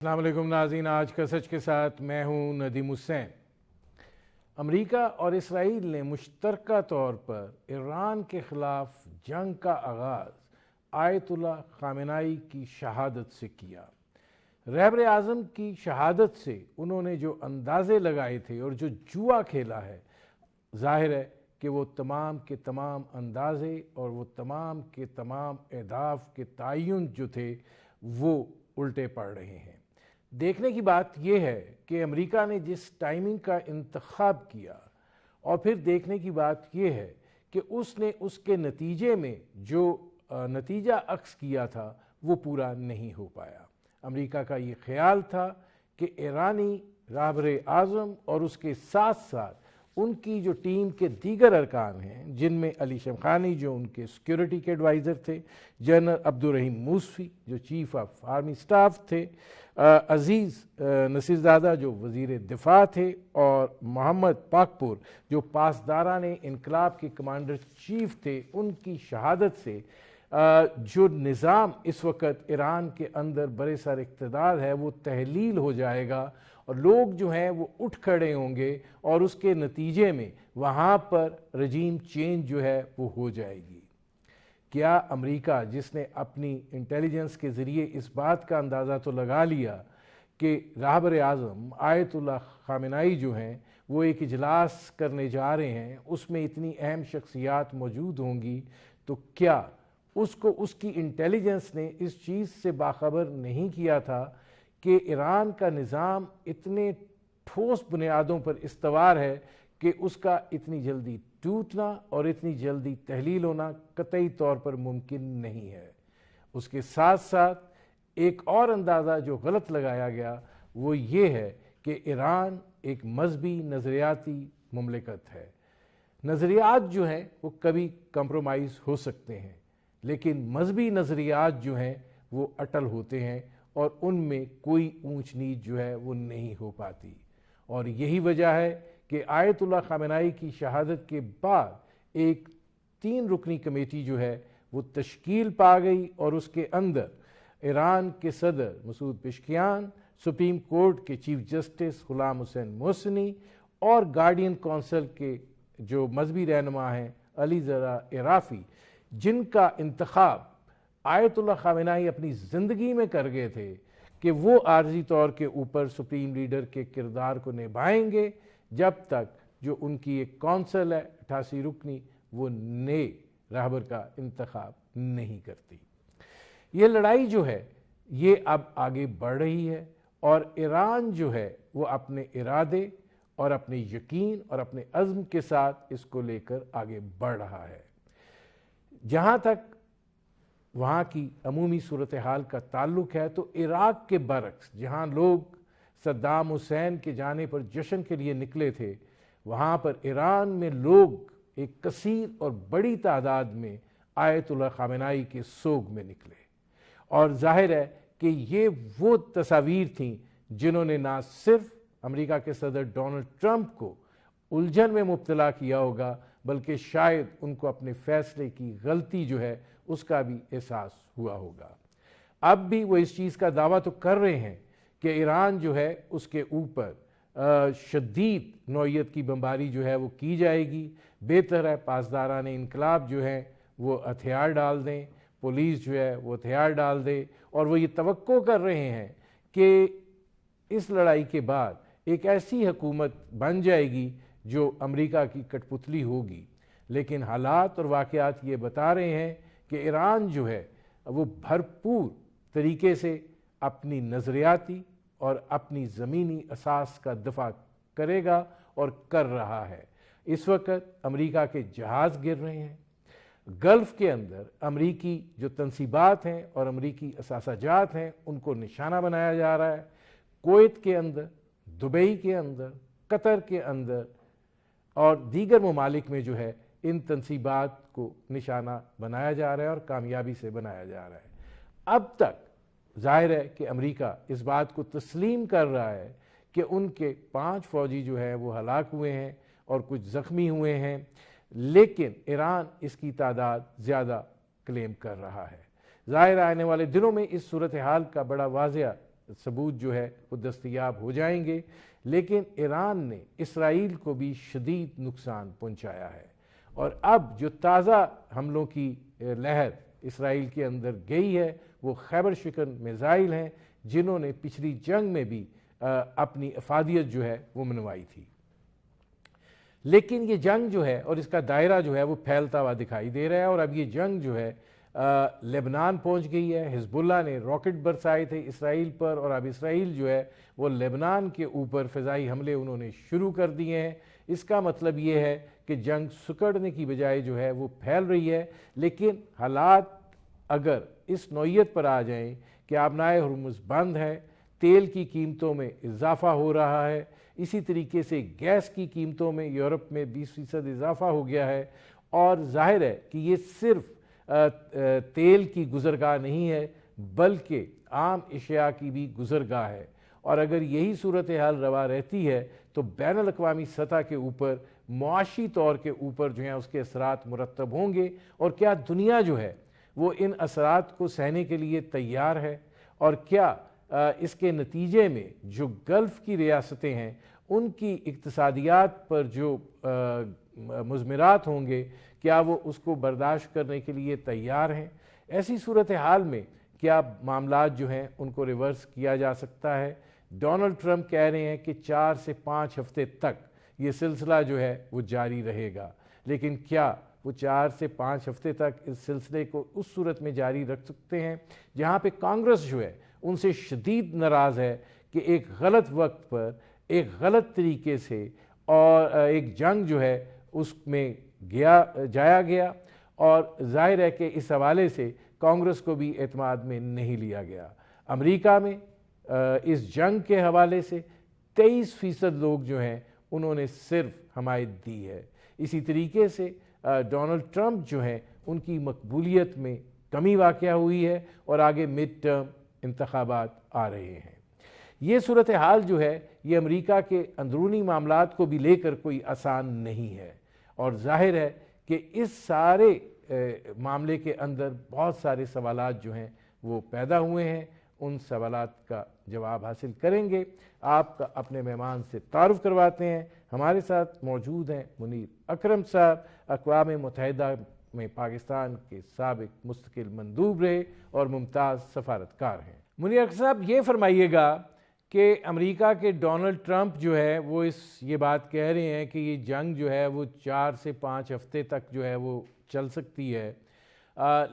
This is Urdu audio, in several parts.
السلام علیکم ناظرین، آج کا سچ کے ساتھ میں ہوں ندیم حسین۔ امریکہ اور اسرائیل نے مشترکہ طور پر ایران کے خلاف جنگ کا آغاز آیت اللہ خامنہئی کی شہادت سے کیا۔ رہبر اعظم کی شہادت سے انہوں نے جو اندازے لگائے تھے اور جو جوا کھیلا ہے، ظاہر ہے کہ وہ تمام کے تمام اندازے اور وہ تمام کے تمام اہداف کے تعین جو تھے وہ الٹے پڑ رہے ہیں۔ دیکھنے کی بات یہ ہے کہ امریکہ نے جس ٹائمنگ کا انتخاب کیا، اور پھر دیکھنے کی بات یہ ہے کہ اس نے اس کے نتیجے میں جو نتیجہ عکس کیا تھا وہ پورا نہیں ہو پایا۔ امریکہ کا یہ خیال تھا کہ ایرانی رہبر اعظم اور اس کے ساتھ ساتھ ان کی جو ٹیم کے دیگر ارکان ہیں، جن میں علی شمخانی جو ان کے سیکیورٹی کے ایڈوائزر تھے، جنرل عبدالرحیم موصفی جو چیف آف آرمی سٹاف تھے، عزیز نصیرزادہ جو وزیر دفاع تھے، اور محمد پاکپور جو پاسداران انقلاب کے کمانڈر چیف تھے، ان کی شہادت سے جو نظام اس وقت ایران کے اندر برے سر اقتدار ہے وہ تحلیل ہو جائے گا، اور لوگ جو ہیں وہ اٹھ کھڑے ہوں گے، اور اس کے نتیجے میں وہاں پر رجیم چینج جو ہے وہ ہو جائے گی۔ کیا امریکہ جس نے اپنی انٹیلیجنس کے ذریعے اس بات کا اندازہ تو لگا لیا کہ رہبر اعظم آیت اللہ خامنہئی جو ہیں وہ ایک اجلاس کرنے جا رہے ہیں، اس میں اتنی اہم شخصیات موجود ہوں گی، تو کیا اس کی انٹیلیجنس نے اس چیز سے باخبر نہیں کیا تھا کہ ایران کا نظام اتنے ٹھوس بنیادوں پر استوار ہے کہ اس کا اتنی جلدی ٹوٹنا اور اتنی جلدی تحلیل ہونا قطعی طور پر ممکن نہیں ہے۔ اس کے ساتھ ساتھ ایک اور اندازہ جو غلط لگایا گیا وہ یہ ہے کہ ایران ایک مذہبی نظریاتی مملکت ہے۔ نظریات جو ہیں وہ کبھی کمپرومائز ہو سکتے ہیں، لیکن مذہبی نظریات جو ہیں وہ اٹل ہوتے ہیں، اور ان میں کوئی اونچ نیچ جو ہے وہ نہیں ہو پاتی۔ اور یہی وجہ ہے کہ آیت اللہ خامنہئی کی شہادت کے بعد ایک 3 رکنی کمیٹی جو ہے وہ تشکیل پا گئی، اور اس کے اندر ایران کے صدر مسعود پزشکیان، سپریم کورٹ کے چیف جسٹس غلام حسین محسنی، اور گارڈین کونسل کے جو مذہبی رہنما ہیں علی رضا عرافی، جن کا انتخاب آیت اللہ خامنہئی اپنی زندگی میں کر گئے تھے کہ وہ عارضی طور کے اوپر سپریم لیڈر کے کردار کو نبھائیں گے جب تک جو ان کی ایک کونسل ہے 88 رکنی وہ نئے رہبر کا انتخاب نہیں کرتی۔ یہ لڑائی جو ہے یہ اب آگے بڑھ رہی ہے، اور ایران جو ہے وہ اپنے ارادے اور اپنے یقین اور اپنے عزم کے ساتھ اس کو لے کر آگے بڑھ رہا ہے۔ جہاں تک وہاں کی عمومی صورتحال کا تعلق ہے تو عراق کے برعکس، جہاں لوگ صدام حسین کے جانے پر جشن کے لیے نکلے تھے، وہاں پر ایران میں لوگ ایک کثیر اور بڑی تعداد میں آیت اللہ خامنہئی کے سوگ میں نکلے، اور ظاہر ہے کہ یہ وہ تصاویر تھیں جنہوں نے نہ صرف امریکہ کے صدر ڈونلڈ ٹرمپ کو الجھن میں مبتلا کیا ہوگا، بلکہ شاید ان کو اپنے فیصلے کی غلطی جو ہے اس کا بھی احساس ہوا ہوگا۔ اب بھی وہ اس چیز کا دعویٰ تو کر رہے ہیں کہ ایران جو ہے اس کے اوپر شدید نوعیت کی بمباری جو ہے وہ کی جائے گی، بہتر ہے پاسداران انقلاب جو ہیں وہ ہتھیار ڈال دیں، پولیس جو ہے وہ ہتھیار ڈال دے، اور وہ یہ توقع کر رہے ہیں کہ اس لڑائی کے بعد ایک ایسی حکومت بن جائے گی جو امریکہ کی کٹ پتلی ہوگی۔ لیکن حالات اور واقعات یہ بتا رہے ہیں کہ ایران جو ہے وہ بھرپور طریقے سے اپنی نظریاتی اور اپنی زمینی اساس کا دفاع کرے گا اور کر رہا ہے۔ اس وقت امریکہ کے جہاز گر رہے ہیں، گلف کے اندر امریکی جو تنصیبات ہیں اور امریکی اثاثہ جات ہیں ان کو نشانہ بنایا جا رہا ہے، کویت کے اندر، دبئی کے اندر، قطر کے اندر اور دیگر ممالک میں جو ہے ان تنصیبات کو نشانہ بنایا جا رہا ہے، اور کامیابی سے بنایا جا رہا ہے۔ اب تک ظاہر ہے کہ امریکہ اس بات کو تسلیم کر رہا ہے کہ ان کے 5 فوجی جو ہیں وہ ہلاک ہوئے ہیں اور کچھ زخمی ہوئے ہیں، لیکن ایران اس کی تعداد زیادہ کلیم کر رہا ہے۔ ظاہر آنے والے دنوں میں اس صورتحال کا بڑا واضح ثبوت جو ہے وہ دستیاب ہو جائیں گے، لیکن ایران نے اسرائیل کو بھی شدید نقصان پہنچایا ہے، اور اب جو تازہ حملوں کی لہر اسرائیل کے اندر گئی ہے وہ خیبر شکن میزائل ہیں، جنہوں نے پچھلی جنگ میں بھی اپنی افادیت جو ہے وہ منوائی تھی۔ لیکن یہ جنگ جو ہے اور اس کا دائرہ جو ہے وہ پھیلتا ہوا دکھائی دے رہا ہے، اور اب یہ جنگ جو ہے لبنان پہنچ گئی ہے۔ حزب اللہ نے راکٹ برسائے تھے اسرائیل پر، اور اب اسرائیل جو ہے وہ لبنان کے اوپر فضائی حملے انہوں نے شروع کر دیے ہیں۔ اس کا مطلب یہ ہے کہ جنگ سکڑنے کی بجائے جو ہے وہ پھیل رہی ہے، لیکن حالات اگر اس نوعیت پر آ جائیں کہ آبنائے ہرمز بند ہے، تیل کی قیمتوں میں اضافہ ہو رہا ہے، اسی طریقے سے گیس کی قیمتوں میں یورپ میں 20% اضافہ ہو گیا ہے، اور ظاہر ہے کہ یہ صرف تیل کی گزرگاہ نہیں ہے بلکہ عام اشیاء کی بھی گزرگاہ ہے، اور اگر یہی صورتحال روا رہتی ہے تو بین الاقوامی سطح کے اوپر معاشی طور کے اوپر جو ہیں اس کے اثرات مرتب ہوں گے، اور کیا دنیا جو ہے وہ ان اثرات کو سہنے کے لیے تیار ہے، اور کیا اس کے نتیجے میں جو گلف کی ریاستیں ہیں ان کی اقتصادیات پر جو مضمرات ہوں گے کیا وہ اس کو برداشت کرنے کے لیے تیار ہیں۔ ایسی صورتحال میں کیا معاملات جو ہیں ان کو ریورس کیا جا سکتا ہے؟ ڈونلڈ ٹرمپ کہہ رہے ہیں کہ 4 سے 5 ہفتے تک یہ سلسلہ جو ہے وہ جاری رہے گا، لیکن کیا وہ 4 سے 5 ہفتے تک اس سلسلے کو اس صورت میں جاری رکھ سکتے ہیں جہاں پہ کانگریس جو ہے ان سے شدید ناراض ہے کہ ایک غلط وقت پر ایک غلط طریقے سے اور ایک جنگ جو ہے اس میں جایا گیا، اور ظاہر ہے کہ اس حوالے سے کانگریس کو بھی اعتماد میں نہیں لیا گیا۔ امریکہ میں اس جنگ کے حوالے سے 23% لوگ جو ہیں انہوں نے صرف حمایت دی ہے۔ اسی طریقے سے ڈونلڈ ٹرمپ جو ہیں ان کی مقبولیت میں کمی واقع ہوئی ہے، اور آگے مڈ ٹرم انتخابات آ رہے ہیں۔ یہ صورتحال جو ہے یہ امریکہ کے اندرونی معاملات کو بھی لے کر کوئی آسان نہیں ہے، اور ظاہر ہے کہ اس سارے معاملے کے اندر بہت سارے سوالات جو ہیں وہ پیدا ہوئے ہیں۔ ان سوالات کا جواب حاصل کریں گے۔ آپ کا اپنے مہمان سے تعارف کرواتے ہیں۔ ہمارے ساتھ موجود ہیں منیر اکرم صاحب، اقوام متحدہ میں پاکستان کے سابق مستقل مندوب رہے اور ممتاز سفارتکار ہیں۔ منیر اکرم صاحب، یہ فرمائیے گا کہ امریکہ کے ڈونلڈ ٹرمپ جو ہے وہ یہ بات کہہ رہے ہیں کہ یہ جنگ جو ہے وہ 4 سے 5 ہفتے تک جو ہے وہ چل سکتی ہے،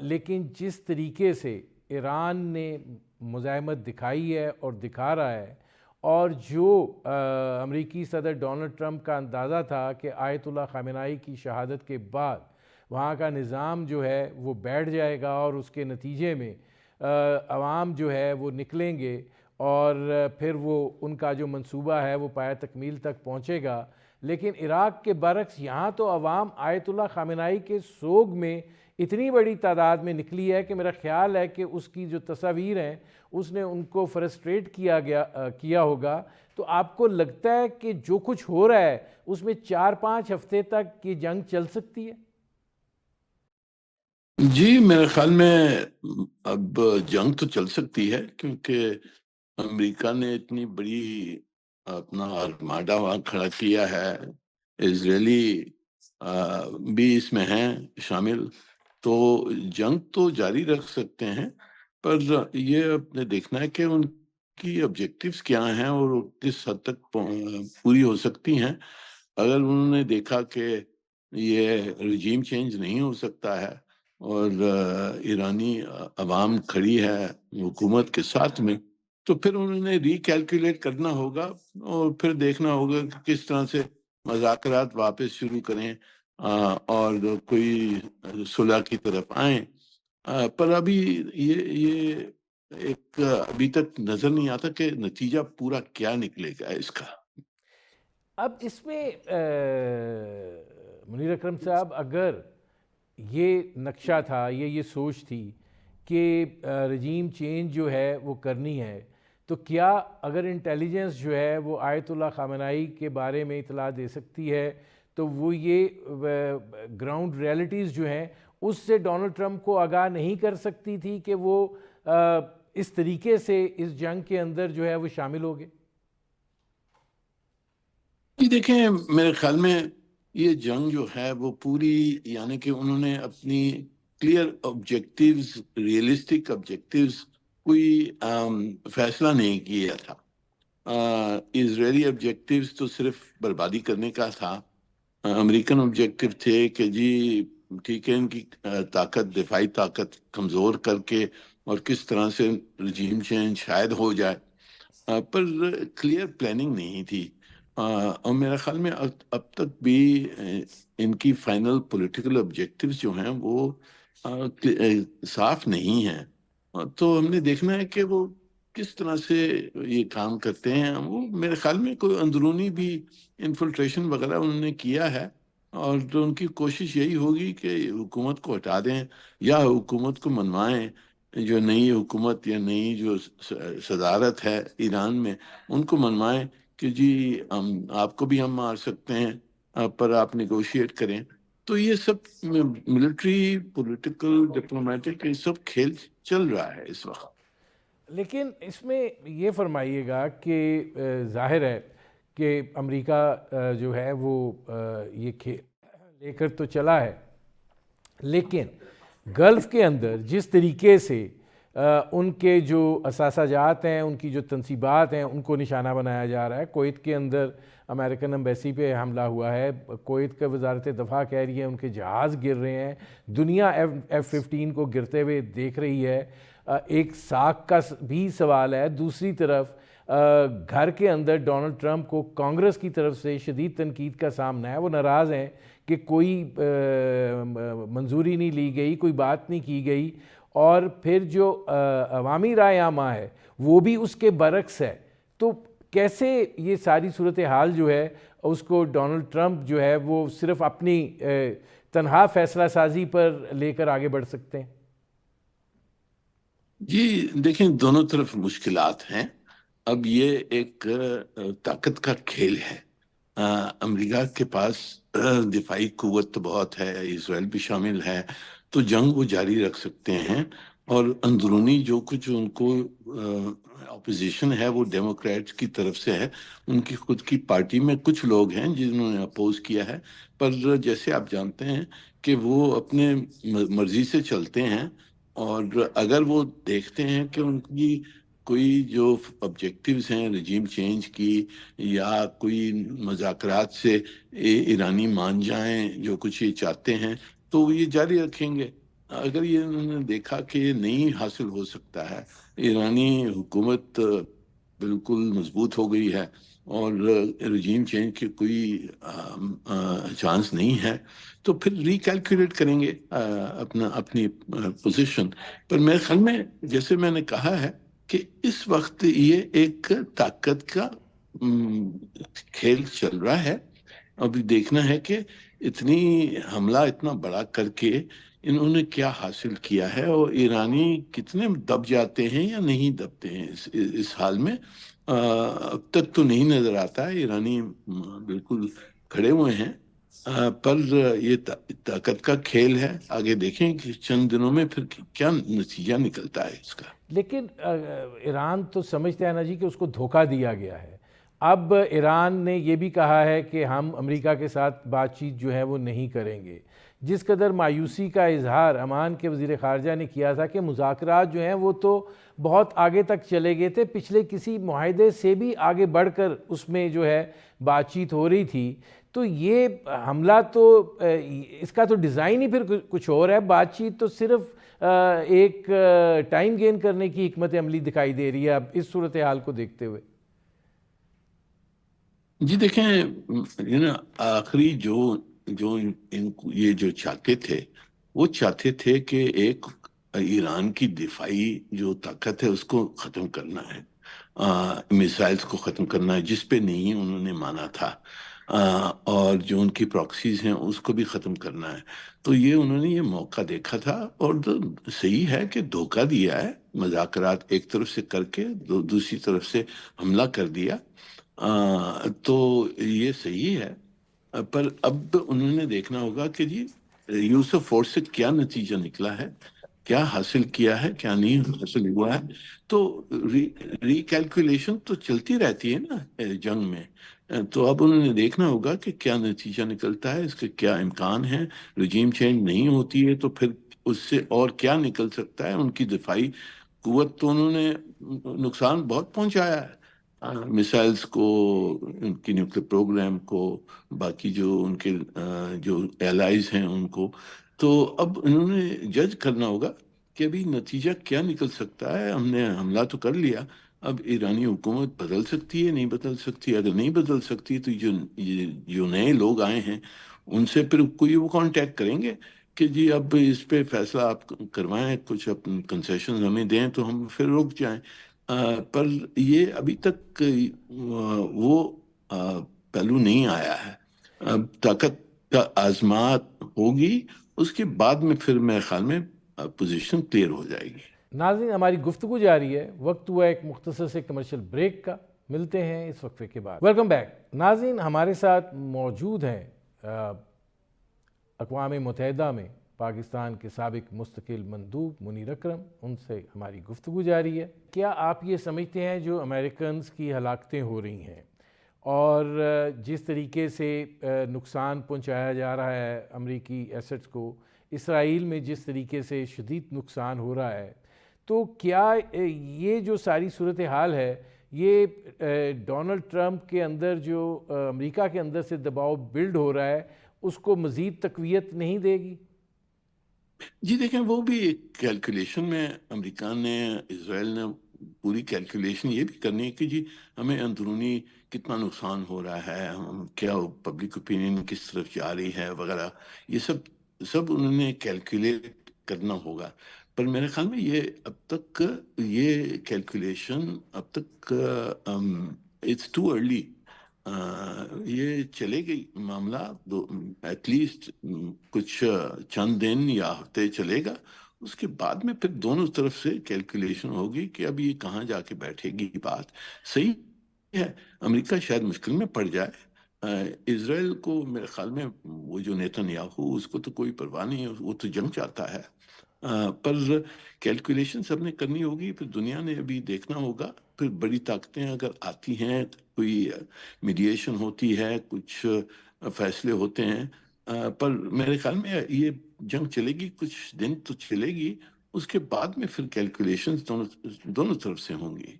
لیکن جس طریقے سے ایران نے مزاحمت دکھائی ہے اور دکھا رہا ہے، اور جو امریکی صدر ڈونلڈ ٹرمپ کا اندازہ تھا کہ آیت اللہ خامنہ ای کی شہادت کے بعد وہاں کا نظام جو ہے وہ بیٹھ جائے گا، اور اس کے نتیجے میں عوام جو ہے وہ نکلیں گے، اور پھر وہ ان کا جو منصوبہ ہے وہ پایہ تکمیل تک پہنچے گا۔ لیکن عراق کے برعکس یہاں تو عوام آیت اللہ خامنہ ای کے سوگ میں اتنی بڑی تعداد میں نکلی ہے کہ میرا خیال ہے کہ اس کی جو تصاویر ہیں اس نے ان کو فرسٹریٹ کیا ہوگا۔ تو آپ کو لگتا ہے کہ جو کچھ ہو رہا ہے اس میں 4-5 ہفتے تک یہ جنگ چل سکتی ہے؟ جی، میرے خیال میں اب جنگ تو چل سکتی ہے، کیونکہ امریکہ نے اتنی بڑی اپنا آرماڈا وہاں کھڑا کیا ہے، اسرائیلی بھی اس میں ہیں شامل، تو جنگ تو جاری رکھ سکتے ہیں، پر یہ اب نے دیکھنا ہے کہ ان کی آبجیکٹیوز کیا ہیں اور کس حد تک پوری ہو سکتی ہیں۔ اگر انہوں نے دیکھا کہ یہ رجیم چینج نہیں ہو سکتا ہے اور ایرانی عوام کھڑی ہے حکومت کے ساتھ میں، تو پھر انہوں نے ری کیلکولیٹ کرنا ہوگا اور پھر دیکھنا ہوگا کہ کس طرح سے مذاکرات واپس شروع کریں اور کوئی صلح کی طرف آئیں۔ پر ابھی یہ ایک ابھی تک نظر نہیں آتا کہ نتیجہ پورا کیا نکلے گا اس کا۔ اب اس میں منیر اکرم صاحب، اگر یہ نقشہ تھا، یہ سوچ تھی کہ رجیم چینج جو ہے وہ کرنی ہے، تو کیا اگر انٹیلیجنس جو ہے وہ آیت اللہ خامنہ ای کے بارے میں اطلاع دے سکتی ہے تو وہ یہ گراؤنڈ ریئلٹیز جو ہیں اس سے ڈونلڈ ٹرمپ کو آگاہ نہیں کر سکتی تھی کہ وہ اس طریقے سے اس جنگ کے اندر جو ہے وہ شامل ہو گئے؟ جی دیکھیں، میرے خیال میں یہ جنگ جو ہے وہ پوری، یعنی کہ انہوں نے اپنی کلیئر آبجیکٹیوز، ریئلسٹک آبجیکٹیوز کوئی فیصلہ نہیں کیا تھا۔ اسرائیلی آبجیکٹیوز تو صرف بربادی کرنے کا تھا، امریکن آبجیکٹیو تھے کہ جی ٹھیک ہے، ان کی طاقت، دفاعی طاقت کمزور کر کے اور کس طرح سے رجیم چینج شاید ہو جائے، پر کلیئر پلاننگ نہیں تھی۔ اور میرا خیال میں اب تک بھی ان کی فائنل پولیٹیکل آبجیکٹیوز جو ہیں وہ صاف نہیں ہیں۔ تو ہم نے دیکھنا ہے کہ وہ کس طرح سے یہ کام کرتے ہیں۔ وہ میرے خیال میں کوئی اندرونی بھی انفلٹریشن وغیرہ انہوں نے کیا ہے، اور تو ان کی کوشش یہی ہوگی کہ حکومت کو ہٹا دیں یا حکومت کو منوائیں، جو نئی حکومت یا نئی جو صدارت ہے ایران میں ان کو منوائیں کہ جی آپ کو بھی ہم مار سکتے ہیں، پر آپ نیگوشیٹ کریں۔ تو یہ سب ملٹری، پولیٹیکل، ڈپلومیٹک، یہ سب کھیل چل رہا ہے اس وقت۔ لیکن اس میں یہ فرمائیے گا کہ ظاہر ہے کہ امریکہ جو ہے وہ یہ کھیل لے کر تو چلا ہے، لیکن گلف کے اندر جس طریقے سے ان کے جو اثاثہ جات ہیں، ان کی جو تنصیبات ہیں، ان کو نشانہ بنایا جا رہا ہے۔ کویت کے اندر امریکن ایمبیسی پہ حملہ ہوا ہے، کویت کا وزارت دفاع کہہ رہی ہے ان کے جہاز گر رہے ہیں، دنیا F-15 کو گرتے ہوئے دیکھ رہی ہے۔ ایک ساکھ کا بھی سوال ہے۔ دوسری طرف گھر کے اندر ڈونلڈ ٹرمپ کو کانگریس کی طرف سے شدید تنقید کا سامنا ہے، وہ ناراض ہیں کہ کوئی منظوری نہیں لی گئی، کوئی بات نہیں کی گئی، اور پھر جو عوامی رائے عامہ ہے وہ بھی اس کے برعکس ہے۔ تو کیسے یہ ساری صورتحال جو ہے اس کو ڈونلڈ ٹرمپ جو ہے وہ صرف اپنی تنہا فیصلہ سازی پر لے کر آگے بڑھ سکتے ہیں؟ جی دیکھیں، دونوں طرف مشکلات ہیں۔ اب یہ ایک طاقت کا کھیل ہے۔ امریکہ کے پاس دفاعی قوت تو بہت ہے، اسرائیل بھی شامل ہے، تو جنگ وہ جاری رکھ سکتے ہیں، اور اندرونی جو کچھ ان کو اپوزیشن ہے وہ ڈیموکریٹس کی طرف سے ہے۔ ان کی خود کی پارٹی میں کچھ لوگ ہیں جنہوں نے اپوز کیا ہے، پر جیسے آپ جانتے ہیں کہ وہ اپنے مرضی سے چلتے ہیں، اور اگر وہ دیکھتے ہیں کہ ان کی کوئی جو آبجیکٹیوز ہیں رجیم چینج کی، یا کوئی مذاکرات سے ایرانی مان جائیں جو کچھ یہ چاہتے ہیں، تو وہ یہ جاری رکھیں گے۔ اگر یہ انہوں نے دیکھا کہ یہ نہیں حاصل ہو سکتا ہے، ایرانی حکومت بالکل مضبوط ہو گئی ہے اور رجیم چینج کی کوئی چانس نہیں ہے، تو پھر ریکیلکولیٹ کریں گے اپنی پوزیشن۔ پر میرے خیال میں جیسے میں نے کہا ہے کہ اس وقت یہ ایک طاقت کا کھیل چل رہا ہے۔ ابھی دیکھنا ہے کہ اتنی حملہ اتنا بڑا کر کے انہوں نے کیا حاصل کیا ہے، اور ایرانی کتنے دب جاتے ہیں یا نہیں دبتے ہیں اس حال میں۔ اب تک تو نہیں نظر آتا ہے، ایرانی بالکل کھڑے ہوئے ہیں، پر یہ طاقت کا کھیل ہے۔ آگے دیکھیں کہ چند دنوں میں پھر کیا نتیجہ نکلتا ہے اس کا۔ لیکن ایران تو سمجھتا ہے نا جی کہ اس کو دھوکہ دیا گیا ہے۔ اب ایران نے یہ بھی کہا ہے کہ ہم امریکہ کے ساتھ بات چیت جو ہے وہ نہیں کریں گے۔ جس قدر مایوسی کا اظہار عمان کے وزیر خارجہ نے کیا تھا کہ مذاکرات جو ہیں وہ تو بہت آگے تک چلے گئے تھے، پچھلے کسی معاہدے سے بھی آگے بڑھ کر اس میں جو ہے بات چیت ہو رہی تھی، تو یہ حملہ تو اس کا تو ڈیزائن ہی پھر کچھ اور ہے۔ بات چیت تو صرف ایک ٹائم گین کرنے کی حکمت عملی دکھائی دے رہی ہے اب اس صورتحال کو دیکھتے ہوئے۔ جی دیکھیں، آخری جو یہ جو چاہتے تھے، وہ چاہتے تھے کہ ایک ایران کی دفاعی جو طاقت ہے اس کو ختم کرنا ہے، میسائلز کو ختم کرنا ہے، جس پہ نہیں انہوں نے مانا تھا، اور جو ان کی پراکسیز ہیں اس کو بھی ختم کرنا ہے۔ تو یہ انہوں نے یہ موقع دیکھا تھا، اور صحیح ہے کہ دھوکہ دیا ہے، مذاکرات ایک طرف سے کر کے دوسری طرف سے حملہ کر دیا، تو یہ صحیح ہے۔ پر اب انہوں نے دیکھنا ہوگا کہ جی یوز آف فورس سے کیا نتیجہ نکلا ہے۔ کیا حاصل کیا ہے کیا نہیں حاصل ہوا ہے. تو ریکیلکولیشن تو چلتی رہتی ہے نا جنگ میں. تو اب انہوں نے دیکھنا ہوگا کہ کیا نتیجہ نکلتا ہے، اس کے کیا امکان ہے. رجیم چینج نہیں ہوتی ہے تو پھر اس سے اور کیا نکل سکتا ہے. ان کی دفاعی قوت تو انہوں نے نقصان بہت پہنچایا ہے، میسائلز کو، ان کی نیوکلیر پروگرام کو، باقی جو ان کے جو ایلائز ہیں ان کو. تو اب انہوں نے جج کرنا ہوگا کہ ابھی نتیجہ کیا نکل سکتا ہے. ہم نے حملہ تو کر لیا، اب ایرانی حکومت بدل سکتی ہے نہیں بدل سکتی. اگر نہیں بدل سکتی تو جو نئے لوگ آئے ہیں ان سے پھر کوئی وہ کانٹیکٹ کریں گے کہ جی اب اس پہ فیصلہ آپ کروائیں، کچھ اپنے کنسیشن ہمیں دیں تو ہم پھر رک جائیں. پر یہ ابھی تک وہ پہلو نہیں آیا ہے. اب طاقت کا آزمات ہوگی، اس کے بعد میں پھر میرے خیال میں پوزیشن کلیئر ہو جائے گی. ناظرین، ہماری گفتگو جاری ہے، وقت ہوا ایک مختصر سے کمرشل بریک کا، ملتے ہیں اس وقفے کے بعد. Welcome back. ناظرین، ہمارے ساتھ موجود ہیں اقوام متحدہ میں پاکستان کے سابق مستقل مندوب منیر اکرم. ان سے ہماری گفتگو جاری ہے. کیا آپ یہ سمجھتے ہیں جو امریکنز کی ہلاکتیں ہو رہی ہیں اور جس طریقے سے نقصان پہنچایا جا رہا ہے امریکی ایسٹس کو، اسرائیل میں جس طریقے سے شدید نقصان ہو رہا ہے، تو کیا یہ جو ساری صورتحال ہے یہ ڈونلڈ ٹرمپ کے اندر جو امریکہ کے اندر سے دباؤ بلڈ ہو رہا ہے اس کو مزید تقویت نہیں دے گی؟ جی دیکھیں، وہ بھی ایک کیلکولیشن میں امریکہ نے، اسرائیل نے پوری کیلکولیشن یہ بھی کرنی ہے کہ جی ہمیں اندرونی کتنا نقصان ہو رہا ہے، ہم کیا پبلک اوپینین کس طرف جا رہی ہے وغیرہ. یہ سب انہوں نے کیلکولیٹ کرنا ہوگا. پر میرے خیال میں یہ اب تک یہ کیلکولیشن اب تک اٹس ٹو ارلی. یہ چلے گئی معاملہ ایٹ لیسٹ کچھ چند دن یا ہفتے چلے گا. اس کے بعد میں پھر دونوں طرف سے کیلکولیشن ہوگی کہ اب یہ کہاں جا کے بیٹھے گی. بات صحیح ہے، امریکہ شاید مشکل میں پڑ جائے. اسرائیل کو میرے خیال میں وہ جو نیتن یاہو، اس کو تو کوئی پرواہ نہیں ہے، وہ تو جنگ چاہتا ہے. پر کیلکولیشن سب نے کرنی ہوگی. پھر دنیا نے ابھی دیکھنا ہوگا، پھر بڑی طاقتیں اگر آتی ہیں، کوئی میڈیشن ہوتی ہے، کچھ فیصلے ہوتے ہیں. پر میرے خیال میں یہ جنگ چلے گی، کچھ دن تو چلے گی. اس کے بعد میں پھر کیلکولیشنز دونوں طرف سے ہوں گی.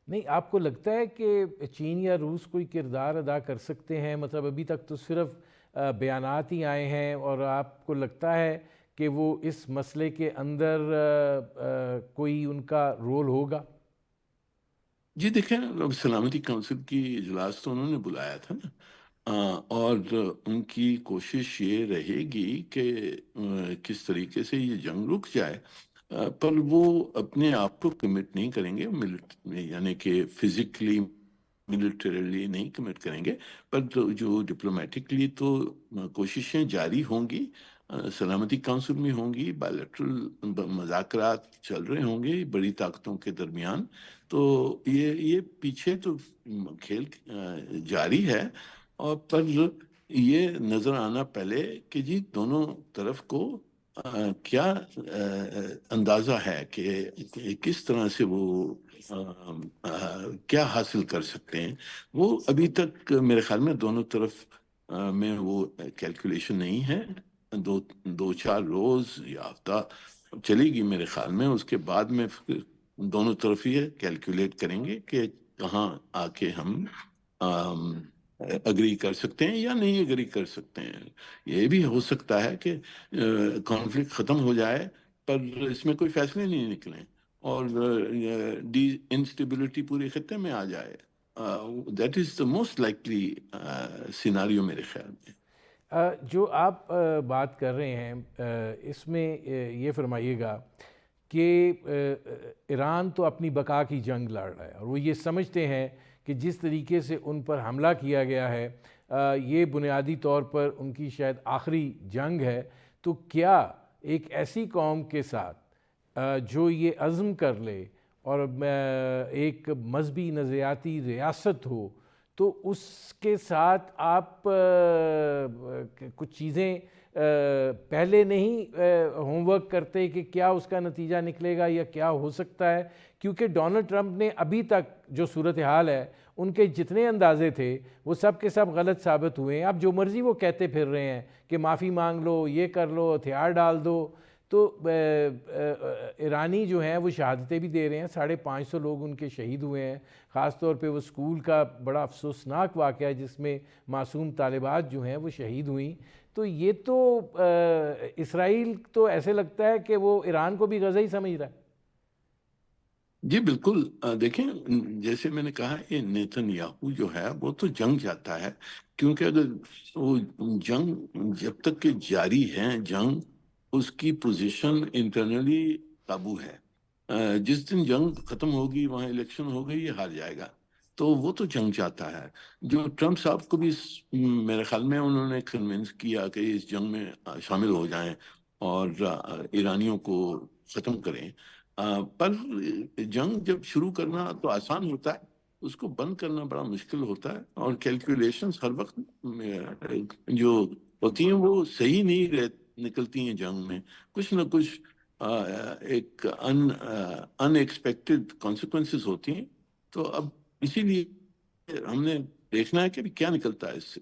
نہیں، آپ کو لگتا ہے کہ چین یا روس کوئی کردار ادا کر سکتے ہیں؟ مطلب ابھی تک تو صرف بیانات ہی آئے ہیں، اور آپ کو لگتا ہے کہ وہ اس مسئلے کے اندر کوئی ان کا رول ہوگا؟ جی دیکھیں، سلامتی کونسل کی اجلاس تو انہوں نے بلایا تھا نا، اور ان کی کوشش یہ رہے گی کہ کس طریقے سے یہ جنگ رک جائے. پر وہ اپنے آپ کو کمٹ نہیں کریں گے، یعنی کہ فزیکلی ملٹریلی نہیں کمٹ کریں گے. پر جو ڈپلومیٹکلی تو کوششیں جاری ہوں گی، سلامتی کونسل میں ہوں گی، بائیلیٹرل مذاکرات چل رہے ہوں گے بڑی طاقتوں کے درمیان. تو یہ پیچھے تو کھیل جاری ہے. اور پر یہ نظر آنا پہلے کہ جی دونوں طرف کو کیا اندازہ ہے کہ کس طرح سے وہ کیا حاصل کر سکتے ہیں. وہ ابھی تک میرے خیال میں دونوں طرف میں وہ کیلکولیشن نہیں ہے. دو چار روز یا ہفتہ چلے گی میرے خیال میں. اس کے بعد میں دونوں طرف یہ کیلکولیٹ کریں گے کہ کہاں آ کے ہم اگری کر سکتے ہیں یا نہیں اگری کر سکتے ہیں. یہ بھی ہو سکتا ہے کہ کانفلکٹ ختم ہو جائے پر اس میں کوئی فیصلے نہیں نکلیں اور ڈی انسٹیبلٹی پورے خطے میں آ جائے. That is the most likely scenario میرے خیال میں. جو آپ بات کر رہے ہیں اس میں یہ فرمائیے گا کہ ایران تو اپنی بقا کی جنگ لڑ رہا ہے، اور وہ یہ سمجھتے ہیں کہ جس طریقے سے ان پر حملہ کیا گیا ہے یہ بنیادی طور پر ان کی شاید آخری جنگ ہے. تو کیا ایک ایسی قوم کے ساتھ جو یہ عزم کر لے اور ایک مذہبی نظریاتی ریاست ہو، تو اس کے ساتھ آپ کچھ چیزیں پہلے نہیں ہوم ورک کرتے کہ کیا اس کا نتیجہ نکلے گا یا کیا ہو سکتا ہے؟ کیونکہ ڈونلڈ ٹرمپ نے ابھی تک جو صورتحال ہے ان کے جتنے اندازے تھے وہ سب کے سب غلط ثابت ہوئے ہیں. اب جو مرضی وہ کہتے پھر رہے ہیں کہ معافی مانگ لو، یہ کر لو، ہتھیار ڈال دو. تو ایرانی جو ہیں وہ شہادتیں بھی دے رہے ہیں، 550 لوگ ان کے شہید ہوئے ہیں. خاص طور پہ وہ اسکول کا بڑا افسوسناک واقعہ ہے جس میں معصوم طالبات جو ہیں وہ شہید ہوئیں. تو یہ تو اسرائیل تو ایسے لگتا ہے کہ وہ ایران کو بھی غزہ ہی سمجھ رہا ہے. جی بالکل. دیکھیں، جیسے میں نے کہا، یہ نیتن یاہو جو ہے وہ تو جنگ چاہتا ہے، کیونکہ اگر وہ جنگ جب تک کہ جاری ہے، جنگ اس کی پوزیشن انٹرنلی قابو ہے. جس دن جنگ ختم ہوگی، وہاں الیکشن ہو گئی، یہ ہار جائے گا. تو وہ تو جنگ چاہتا ہے. جو ٹرمپ صاحب کو بھی میرے خیال میں انہوں نے کنونس کیا کہ اس جنگ میں شامل ہو جائیں اور ایرانیوں کو ختم کریں. پر جنگ جب شروع کرنا تو آسان ہوتا ہے، اس کو بند کرنا بڑا مشکل ہوتا ہے. اور کیلکولیشنز ہر وقت جو ہوتی ہیں وہ صحیح نہیں نکلتی ہیں. جنگ میں کچھ نہ کچھ ایک ان ایکسپیکٹڈ کانسیکوینسز ہوتی ہیں. تو اب اسی لیے ہم نے دیکھنا ہے کہ کیا نکلتا ہے اس سے.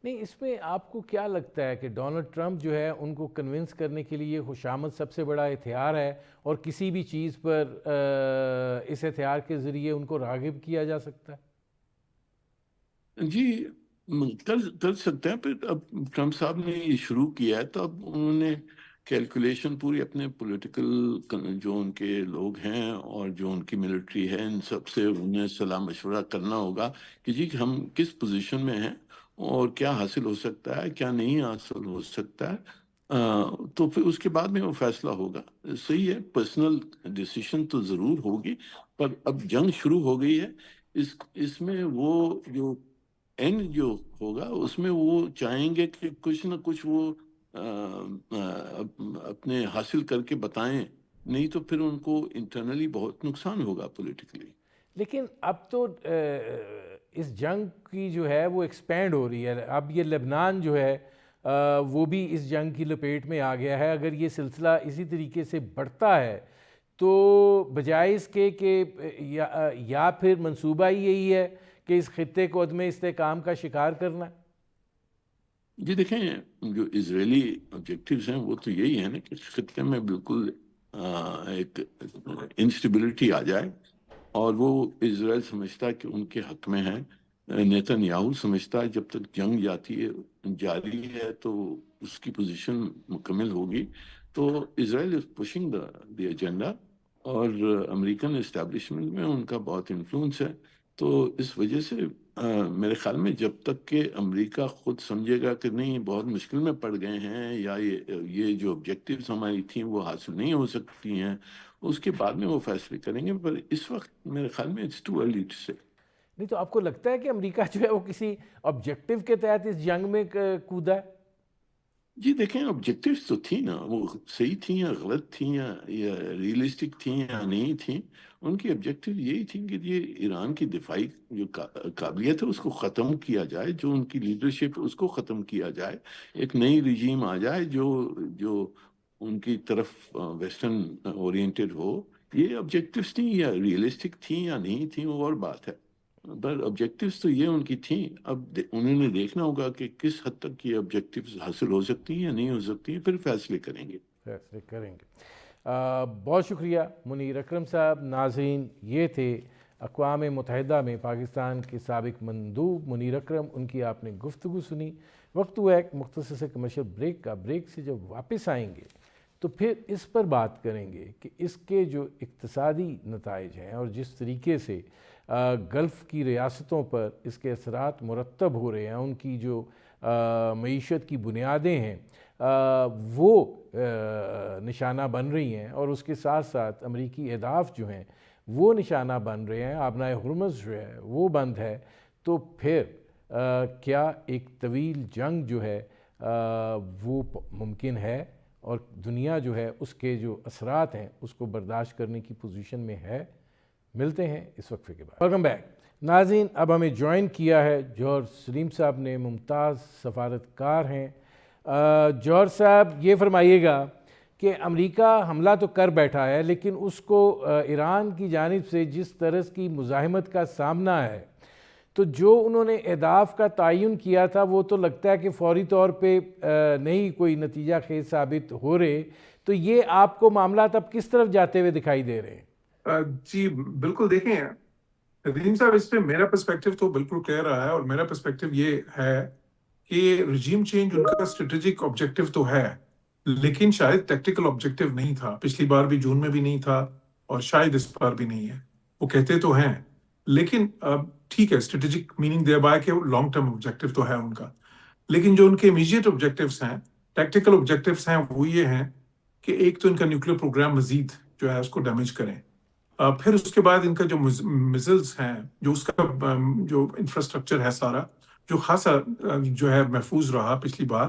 نہیں، اس میں آپ کو کیا لگتا ہے کہ ڈونلڈ ٹرمپ جو ہے ان کو کنونس کرنے کے لیے خوشامد سب سے بڑا ہتھیار ہے، اور کسی بھی چیز پر اس ہتھیار کے ذریعے ان کو راغب کیا جا سکتا ہے؟ جی کر سکتے ہیں. پھر اب ٹرمپ صاحب نے یہ شروع کیا ہے تو اب انہوں نے کیلکولیشن پوری اپنے پولیٹیکل جو ان کے لوگ ہیں اور جو ان کی ملٹری ہے، ان سب سے انہیں صلاح مشورہ کرنا ہوگا کہ جی ہم کس پوزیشن میں ہیں اور کیا حاصل ہو سکتا ہے، کیا نہیں حاصل ہو سکتا ہے. تو پھر اس کے بعد میں وہ فیصلہ ہوگا. صحیح ہے، پرسنل ڈیسیشن تو ضرور ہوگی، پر اب جنگ شروع ہو گئی ہے. اس میں وہ جو اینڈ جو ہوگا اس میں وہ چاہیں گے کہ کچھ نہ کچھ وہ اپنے حاصل کر کے بتائیں، نہیں تو پھر ان کو انٹرنلی بہت نقصان ہوگا پولیٹیکلی. لیکن اب تو اس جنگ کی جو ہے وہ ایکسپینڈ ہو رہی ہے. اب یہ لبنان جو ہے وہ بھی اس جنگ کی لپیٹ میں آ گیا ہے. اگر یہ سلسلہ اسی طریقے سے بڑھتا ہے تو بجائے اس کے کہ یا پھر منصوبہ ہی یہی ہے کہ اس خطے کو عدم استحکام کا شکار کرنا ہے. جی دیکھیں، جو اسرائیلی آبجیکٹیوز ہیں وہ تو یہی ہیں نا کہ خطے میں بالکل ایک انسٹیبلٹی آ جائے، اور وہ اسرائیل سمجھتا ہے کہ ان کے حق میں ہے. نیتن یاہو سمجھتا ہے جب تک جنگ جاری ہے تو اس کی پوزیشن مکمل ہوگی. تو اسرائیل از پشنگ دی ایجنڈا، اور امریکن اسٹیبلشمنٹ میں ان کا بہت انفلوئنس ہے. تو اس وجہ سے میرے خیال میں جب تک کہ امریکہ خود سمجھے گا کہ نہیں بہت مشکل میں پڑ گئے ہیں، یا یہ جو آبجیکٹیوز ہماری تھیں وہ حاصل نہیں ہو سکتی ہیں، اس کے بعد میں وہ فیصلے کریں گے. پر اس وقت میرے خیال میں اٹس ٹو ارلی ٹو سے. نہیں تو آپ کو لگتا ہے کہ امریکہ جو ہے وہ کسی آبجیکٹیو کے تحت اس جنگ میں کودا ہے؟ جی دیکھیں، آبجیکٹیوز تو تھیں نا، وہ صحیح تھیں یا غلط تھیں یا ریئلسٹک تھیں یا نہیں تھیں. ان کی آبجیکٹیو یہی تھیں کہ یہ ایران کی دفاعی جو قابلیت ہے اس کو ختم کیا جائے، جو ان کی لیڈرشپ اس کو ختم کیا جائے، ایک نئی رجیم آ جائے جو ان کی طرف ویسٹرن اورینٹڈ ہو. یہ آبجیکٹیوز تھیں، یا ریئلسٹک تھیں یا نہیں تھیں وہ اور بات ہے. پر آبجیکٹیوز تو یہ ان کی تھیں. اب انہوں نے دیکھنا ہوگا کہ کس حد تک یہ آبجیکٹیوز حاصل ہو سکتی ہیں یا نہیں ہو سکتی ہیں، پھر فیصلے کریں گے. فیصلے کریں گے. بہت شکریہ منیر اکرم صاحب. ناظرین، یہ تھے اقوام متحدہ میں پاکستان کے سابق مندوب منیر اکرم. ان کی آپ نے گفتگو سنی. وقت ہوا ایک مختصر سے کمرشل بریک کا. بریک سے جب واپس آئیں گے تو پھر اس پر بات کریں گے کہ اس کے جو اقتصادی نتائج ہیں اور جس طریقے سے گلف کی ریاستوں پر اس کے اثرات مرتب ہو رہے ہیں، ان کی جو معیشت کی بنیادیں ہیں وہ نشانہ بن رہی ہیں، اور اس کے ساتھ ساتھ امریکی اہداف جو ہیں وہ نشانہ بن رہے ہیں. آبنائے ہرمز جو ہے وہ بند ہے. تو پھر کیا ایک طویل جنگ جو ہے وہ ممکن ہے، اور دنیا جو ہے اس کے جو اثرات ہیں اس کو برداشت کرنے کی پوزیشن میں ہے؟ ملتے ہیں اس وقفے کے بعد. Welcome back. ناظرین، اب ہمیں جوائن کیا ہے جوہر سلیم صاحب نے. ممتاز سفارتکار ہیں جوہر صاحب یہ فرمائیے گا کہ امریکہ حملہ تو کر بیٹھا ہے لیکن اس کو ایران کی جانب سے جس طرح کی مزاحمت کا سامنا ہے تو جو انہوں نے اہداف کا تعین کیا تھا وہ تو لگتا ہے کہ فوری طور پہ نہیں کوئی نتیجہ خیز ثابت ہو رہے، تو یہ آپ کو معاملات اب کس طرف جاتے ہوئے دکھائی دے رہے ہیں؟ جی بالکل، دیکھیں ندیم صاحب، اس پہ میرا پرسپیکٹو تو بالکل کلیئر رہا ہے، اور میرا پرسپیکٹو یہ ہے کہ رجیم چینج ان کا اسٹریٹجک آبجیکٹو تو ہے لیکن شاید ٹیکٹیکل آبجیکٹو نہیں تھا. پچھلی بار بھی جون میں بھی نہیں تھا اور شاید اس بار بھی نہیں ہے. وہ کہتے تو ہیں لیکن ٹھیک ہے، اسٹریٹجک میننگ دے بائے کہ لانگ ٹرم آبجیکٹو تو ہے ان کا، لیکن جو ان کے امیجیٹ آبجیکٹوز ہیں، ٹیکٹیکل آبجیکٹوز ہیں، وہ یہ ہیں کہ ایک تو ان کا نیوکلیر پروگرام مزید جو ہے اس کو ڈیمیج کریں، پھر اس کے بعد ان کا جو میزلز ہیں، جو اس کا جو انفراسٹرکچر ہے سارا، جو خاصا جو ہے محفوظ رہا پچھلی بار،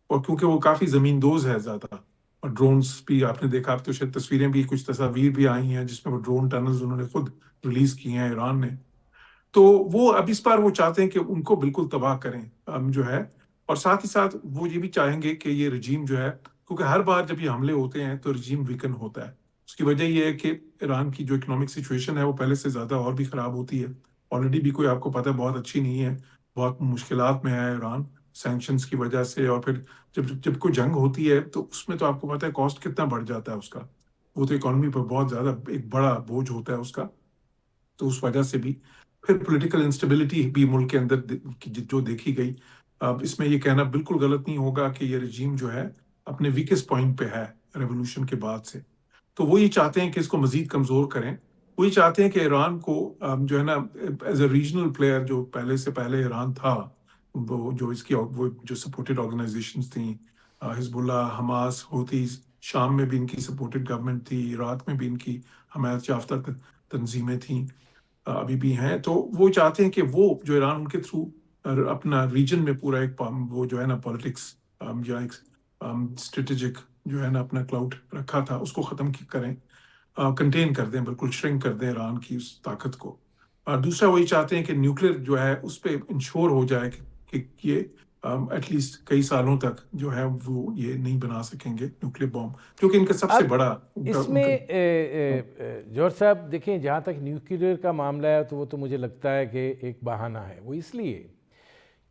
اور کیونکہ وہ کافی زمین دوز ہے زیادہ، اور ڈرونز بھی آپ نے دیکھا، آپ تو شاید تصویریں بھی، کچھ تصاویر بھی آئی ہیں جس میں وہ ڈرون ٹنلز انہوں نے خود ریلیز کیے ہیں ایران نے. تو وہ اب اس بار وہ چاہتے ہیں کہ ان کو بالکل تباہ کریں جو ہے، اور ساتھ ہی ساتھ وہ یہ بھی چاہیں گے کہ یہ رجیم جو ہے، کیونکہ ہر بار جب یہ حملے ہوتے ہیں تو رجیم ویکن ہوتا ہے. اس کی وجہ یہ ہے کہ ایران کی جو اکنامک سچویشن ہے وہ پہلے سے زیادہ اور بھی خراب ہوتی ہے. آلریڈی بھی کوئی آپ کو پتہ ہے بہت اچھی نہیں ہے، بہت مشکلات میں ہے ایران سینکشنز کی وجہ سے، اور پھر جب کوئی جنگ ہوتی ہے تو اس میں تو آپ کو پتہ ہے کاسٹ کتنا بڑھ جاتا ہے اس کا، وہ تو اکانومی پر بہت زیادہ ایک بڑا بوجھ ہوتا ہے اس کا. تو اس وجہ سے بھی پھر پولیٹیکل انسٹیبلٹی بھی ملک کے اندر جو دیکھی گئی. اب اس میں یہ کہنا بالکل غلط نہیں ہوگا کہ یہ رجیم جو ہے اپنے ویکسٹ پوائنٹ پہ ہے ریولوشن کے بعد سے. تو وہ یہ چاہتے ہیں کہ اس کو مزید کمزور کریں. وہ یہ چاہتے ہیں کہ ایران کو جو ہے نا ایز اے ریجنل پلیئر، جو پہلے ایران تھا، وہ جو اس کی وہ جو سپورٹڈ آرگنائزیشنز تھیں، حزب اللہ، حماس، ہوتیز، شام میں بھی ان کی سپورٹڈ گورنمنٹ تھی، عراق میں بھی ان کی حمایت یافتہ تنظیمیں تھیں، ابھی بھی ہیں. تو وہ چاہتے ہیں کہ وہ جو ایران ان کے تھرو اپنا ریجن میں پورا ایک وہ جو ہے نا پالیٹکس یا ایک اسٹریٹجک جو ہے نا اپنا کلاؤڈ رکھا تھا، اس کو ختم کریں، کنٹین کر دیں، بالکل شرنک کر دیں ایران کی اس طاقت کو. اور دوسرا وہی چاہتے ہیں کہ نیوکلیر جو ہے اس پہ انشور ہو جائے کہ یہ ایٹ لیسٹ کئی سالوں تک جو ہے وہ یہ نہیں بنا سکیں گے نیوکلیر بوم، کیونکہ ان کا سب سے بڑا اس میں جوہر صاحب دیکھیں، جہاں تک نیوکلیر کا معاملہ ہے تو وہ تو مجھے لگتا ہے کہ ایک بہانہ ہے. وہ اس لیے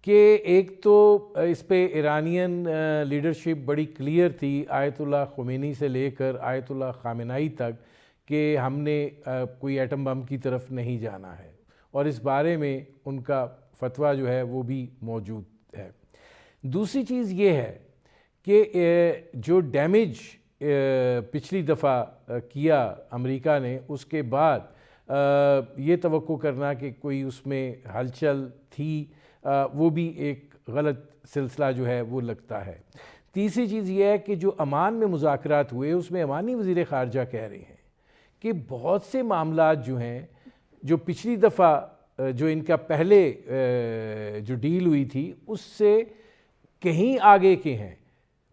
کہ ایک تو اس پہ ایرانین لیڈرشپ بڑی کلیئر تھی، آیت اللہ خمینی سے لے کر آیت اللہ خامنائی تک، کہ ہم نے کوئی ایٹم بم کی طرف نہیں جانا ہے، اور اس بارے میں ان کا فتویٰ جو ہے وہ بھی موجود ہے. دوسری چیز یہ ہے کہ جو ڈیمیج پچھلی دفعہ کیا امریکہ نے، اس کے بعد یہ توقع کرنا کہ کوئی اس میں ہلچل تھی، وہ بھی ایک غلط سلسلہ جو ہے وہ لگتا ہے. تیسری چیز یہ ہے کہ جو عمان میں مذاکرات ہوئے، اس میں عمانی وزیر خارجہ کہہ رہے ہیں کہ بہت سے معاملات جو ہیں، جو پچھلی دفعہ جو ان کا پہلے جو ڈیل ہوئی تھی اس سے کہیں آگے کے ہیں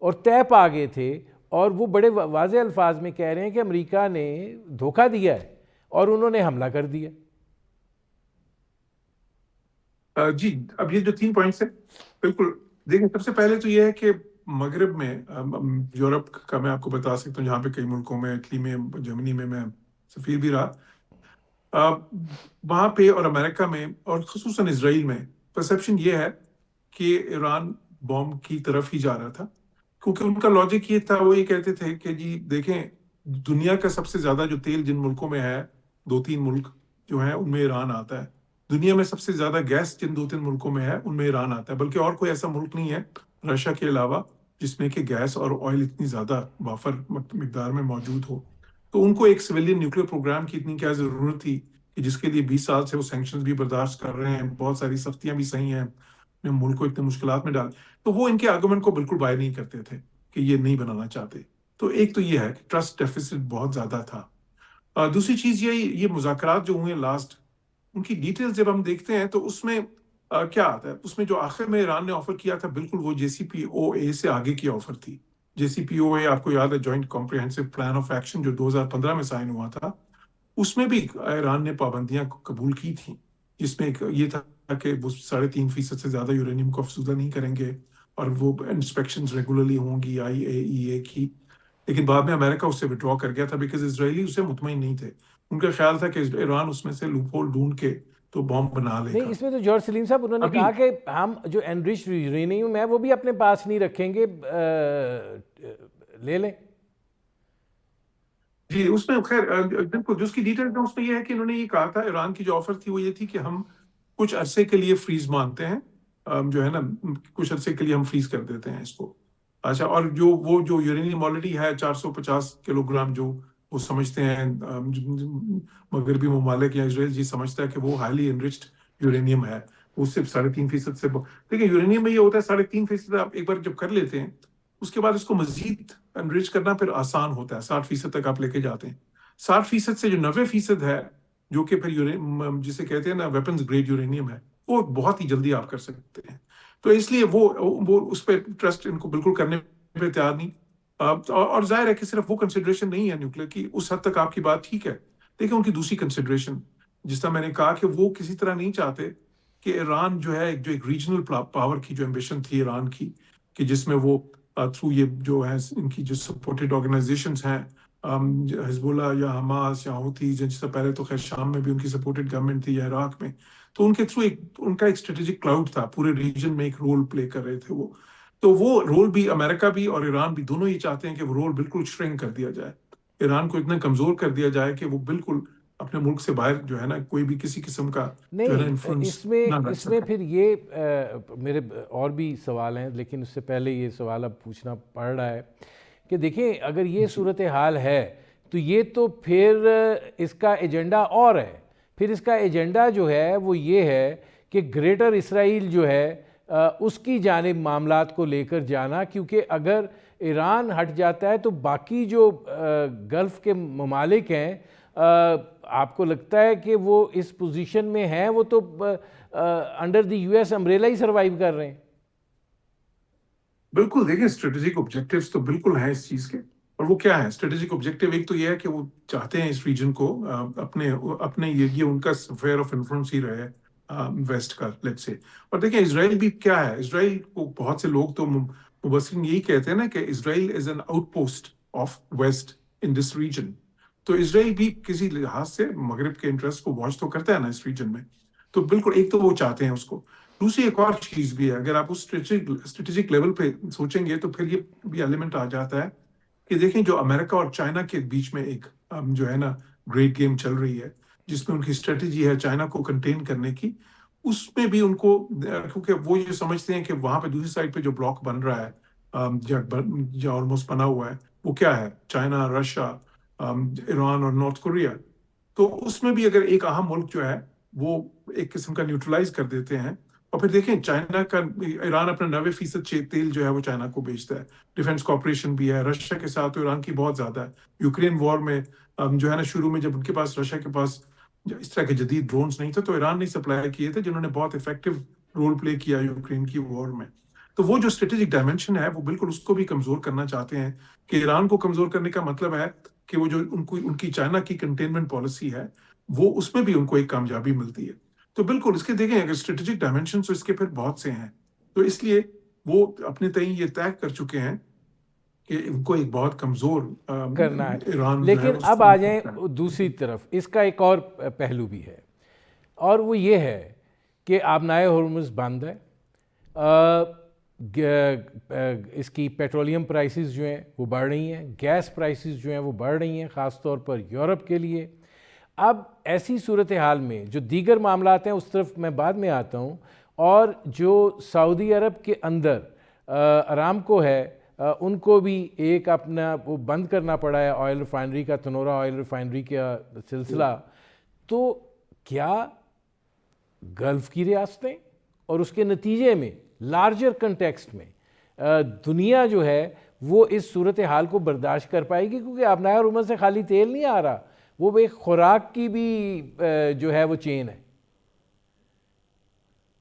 اور طے پا گئے تھے، اور وہ بڑے واضح الفاظ میں کہہ رہے ہیں کہ امریکہ نے دھوکہ دیا ہے اور انہوں نے حملہ کر دیا. جی اب یہ جو 3 پوائنٹس ہیں، بالکل دیکھیں، سب سے پہلے تو یہ ہے کہ مغرب میں، یورپ کا میں آپ کو بتا سکتا ہوں، جہاں پہ کئی ملکوں میں، اٹلی میں، جرمنی میں سفیر بھی رہا، وہاں پہ اور امریکہ میں اور خصوصاً اسرائیل میں پرسیپشن یہ ہے کہ ایران بوم کی طرف ہی جا رہا تھا، کیونکہ ان کا لاجک یہ تھا، وہ یہ کہتے تھے کہ جی دیکھیں، دنیا کا سب سے زیادہ جو تیل جن ملکوں میں ہے، 2-3 ملک جو ہیں ان میں ایران آتا ہے. دنیا میں سب سے زیادہ گیس جن 2-3 ملکوں میں ہے ان میں ایران آتا ہے، بلکہ اور کوئی ایسا ملک نہیں ہے رشیا کے علاوہ جس میں کہ گیس اور آئل اتنی زیادہ وافر مقدار میں موجود ہو. تو ان کو ایک سویلین نیوکلیر پروگرام کی اتنی کیا ضرورت تھی کہ جس کے لیے 20 سال سے وہ سینکشنز بھی برداشت کر رہے ہیں، بہت ساری سختیاں بھی صحیح ہیں، اپنے ملک کو اتنے مشکلات میں ڈال. تو وہ ان کے آرگومنٹ کو بالکل بائی نہیں کرتے تھے کہ یہ نہیں بنانا چاہتے. تو ایک تو یہ ہے کہ ٹرسٹ ڈیفیسٹ بہت زیادہ تھا. دوسری چیز یہ مذاکرات جو ہوئے لاسٹ، ان کی ڈیٹیلز جب ہم دیکھتے ہیں تو اس میں کیا آتا ہے، اس میں جو آخر میں ایران نے آفر کیا تھا، بالکل وہ JCPOA سے آگے کی آفر تھی. JCPOA آپ کو یاد ہے، joint comprehensive plan of action, جو 2015 میں سائن ہوا تھا. اس میں بھی ایران نے پابندیاں قبول کی تھیں، جس میں یہ تھا کہ وہ 3.5% سے زیادہ یورینیم کو افزودہ نہیں کریں گے، اور وہ انسپیکشنز ریگولرلی ہوں گی IAEA کی. لیکن بعد میں امریکہ اس سے وڈرا کر گیا تھا بیکاز اسرائیلی اس سے مطمئن نہیں تھے. ان کا خیال تھا کہ ایران اس میں سے لوپ ہول ڈھونڈ کے تو بام بنا لے نہیں گا. اس میں تو جارج سلیم صاحب انہوں نے کہا کہ ہم جو انرچڈ یورینیم ہے وہ بھی اپنے پاس نہیں رکھیں گے, لے لیں. جی اس میں خیر بالکل جس کی ڈیٹیل میں اس میں یہ ہے کہ انہوں نے یہ کہا تھا, ایران کی جو آفر تھی وہ یہ تھی کہ ہم کچھ عرصے کے لیے فریز مانگتے ہیں, جو ہے نا کچھ عرصے کے لیے ہم فریز کر دیتے ہیں اس کو. اچھا, اور جو یورینیم آلریڈی ہے 450 کلو گرام, جو وہ سمجھتے ہیں مغربی ممالک یا اسرائیل جی سمجھتا ہے کہ وہ ہائیلی انرچڈ یورینیم ہے, اس سے 3.5% سے. دیکھیں یورینیم میں یہ ہوتا ہے 3.5% آپ ایک بار جب کر لیتے ہیں اس کے بعد اس کو مزید انرچ کرنا پھر آسان ہوتا ہے, 60% تک آپ لے کے جاتے ہیں. 60% سے جو 90% ہے جو کہ پھر جسے کہتے ہیں نا ویپنز گریڈ یورینیم ہے, وہ بہت ہی جلدی آپ کر سکتے ہیں. تو اس لیے وہ اس پہ ٹرسٹ ان کو بالکل کرنے پہ تیار نہیں. اور ظاہر ہے کہ صرف وہ کنسیڈریشن نہیں ہے نیوکلیر کی, اس حد تک آپ کی بات ٹھیک ہے. دیکھیں ان کی دوسری کنسیڈریشن, جس طرح میں نے کہا کہ وہ کسی طرح نہیں چاہتے کہ ایران جو ہے جو ایک ریجنل پاور کی جو ایمبیشن تھی ایران کی, کہ جس میں وہ تھرو یہ جو ہے ان کی جو سپورٹڈ آرگنائزیشنز ہیں حزب اللہ یا حماس یا ہوتی, جن سے پہلے تو خیر شام میں بھی ان کی سپورٹڈ گورنمنٹ تھی یا عراق میں, تو ان کے تھرو ان کا ایک اسٹریٹجک کلاؤڈ تھا, پورے ریجن میں ایک رول پلے کر رہے تھے وہ. تو وہ رول بھی امریکہ بھی اور ایران بھی دونوں ہی چاہتے ہیں کہ وہ رول بالکل شرنک کر دیا جائے, ایران کو اتنا کمزور کر دیا جائے کہ وہ بالکل اپنے ملک سے باہر جو ہے نا کوئی بھی کسی قسم کا جو ہے نا انفلوئنس نہ رکھ اس میں سکے. پھر یہ میرے اور بھی سوال ہیں, لیکن اس سے پہلے یہ سوال اب پوچھنا پڑ رہا ہے کہ دیکھیں اگر یہ صورتحال ہے تو یہ تو پھر اس کا ایجنڈا اور ہے. پھر اس کا ایجنڈا جو ہے وہ یہ ہے کہ گریٹر اسرائیل جو ہے اس کی جانب معاملات کو لے کر جانا, کیونکہ اگر ایران ہٹ جاتا ہے تو باقی جو گلف کے ممالک ہیں آپ کو لگتا ہے کہ وہ اس پوزیشن میں ہیں, وہ تو under the US umbrella he survive کر رہے ہیں. بالکل دیکھیں اسٹریٹجک آبجیکٹیوز تو بالکل ہیں اس چیز کے, اور وہ کیا ہے اسٹریٹجک آبجیکٹیو؟ ایک تو یہ ہے کہ وہ چاہتے ہیں اس ریجن کو اپنے یہ ان کا اسفیئر آف انفلوئنس ہی رہے ویسٹ کا, لیٹس سے. اور دیکھیں اسرائیل بھی کیا ہے, اسرائیل کو بہت سے لوگ تو مبصرین یہی کہتے ہیں نا کہ Israel is an outpost of west in this region. تو اسرائیل بھی کسی لحاظ سے مغرب کے انٹرسٹ کو واچ تو کرتا ہے نا اس ریجن میں. تو بالکل ایک تو وہ چاہتے ہیں اس کو. دوسری ایک اور چیز بھی ہے, اگر آپ اس اسٹریٹجک لیول پہ سوچیں گے تو پھر یہ بھی ایلیمنٹ آ جاتا ہے کہ دیکھیں جو امریکہ اور چائنا کے بیچ میں ایک جو ہے نا گریٹ گیم چل رہی ہے, جس میں ان کی اسٹریٹجی ہے چائنا کو کنٹین کرنے کی, اس میں بھی ان کو, کیونکہ وہ یہ سمجھتے ہیں کہ وہاں پہ دوسری سائڈ پہ جو بلاک بن رہا ہے جو آلموسٹ بنا ہوا ہے, وہ کیا ہے, چائنا, رشیا, ایران اور نارتھ کوریا. تو اس میں بھی اگر ایک اہم ملک جو ہے وہ ایک قسم کا نیوٹرلائز کر دیتے ہیں. اور پھر دیکھیں چائنا کا, ایران اپنا 90% تیل جو ہے وہ چائنا کو بیچتا ہے, ڈیفنس کوآپریشن بھی ہے رشیا کے ساتھ, تو ایران کی بہت زیادہ ہے. یوکرین وار میں جو ہے نا شروع میں جب ان کے پاس رشیا کے پاس اس طرح کے جدید ڈرونز نہیں تھے تو ایران نے سپلائی کیے تھے, جنہوں نے بہت افیکٹو رول پلے کیا یوکرین کی وار میں. تو وہ جو اسٹریٹجک ڈائمنشن ہے وہ بالکل اس کو بھی کمزور کرنا چاہتے ہیں, کہ ایران کو کمزور کرنے کا مطلب ہے کہ وہ جو ان کی چائنا کی کنٹینمنٹ پالیسی ہے وہ اس میں بھی ان کو ایک کامیابی ملتی ہے. تو بالکل اس کے دیکھیں اگر اسٹریٹجک ڈائمنشن تو اس کے پھر بہت سے ہیں, تو اس لیے وہ اپنے تئیں یہ طے کر چکے ہیں کہ ان کو ایک بہت کمزور کرنا ہے. ایران جو ہے لیکن اب آ جائیں دوسری طرف, اس کا ایک اور پہلو بھی ہے, اور وہ یہ ہے کہ آبنائے ہرمز بند ہے, اس کی پیٹرولیم پرائسز جو ہیں وہ بڑھ رہی ہیں, گیس پرائسز جو ہیں وہ بڑھ رہی ہیں, خاص طور پر یورپ کے لیے. اب ایسی صورتحال میں جو دیگر معاملات ہیں اس طرف میں بعد میں آتا ہوں, اور جو سعودی عرب کے اندر ارامکو ہے ان کو بھی ایک اپنا وہ بند کرنا پڑا ہے آئل ریفائنری کا, تنورا آئل ریفائنری کا سلسلہ. تو کیا گلف کی ریاستیں اور اس کے نتیجے میں لارجر کنٹیکسٹ میں دنیا جو ہے وہ اس صورتحال کو برداشت کر پائے گی؟ کیونکہ آبنائے ہرمز سے خالی تیل نہیں آ رہا, وہ ایک خوراک کی بھی جو ہے وہ چین ہے.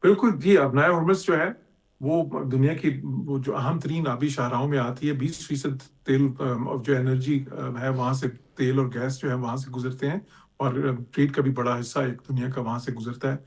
بالکل جی, آبنائے ہرمز جو ہے وہ دنیا کی وہ جو اہم ترین آبی شاہراہوں میں آتی ہے. 20% تیل جو انرجی ہے وہاں سے, تیل اور گیس جو ہے وہاں سے گزرتے ہیں, اور ٹریڈ کا بھی بڑا حصہ ایک دنیا کا وہاں سے گزرتا ہے.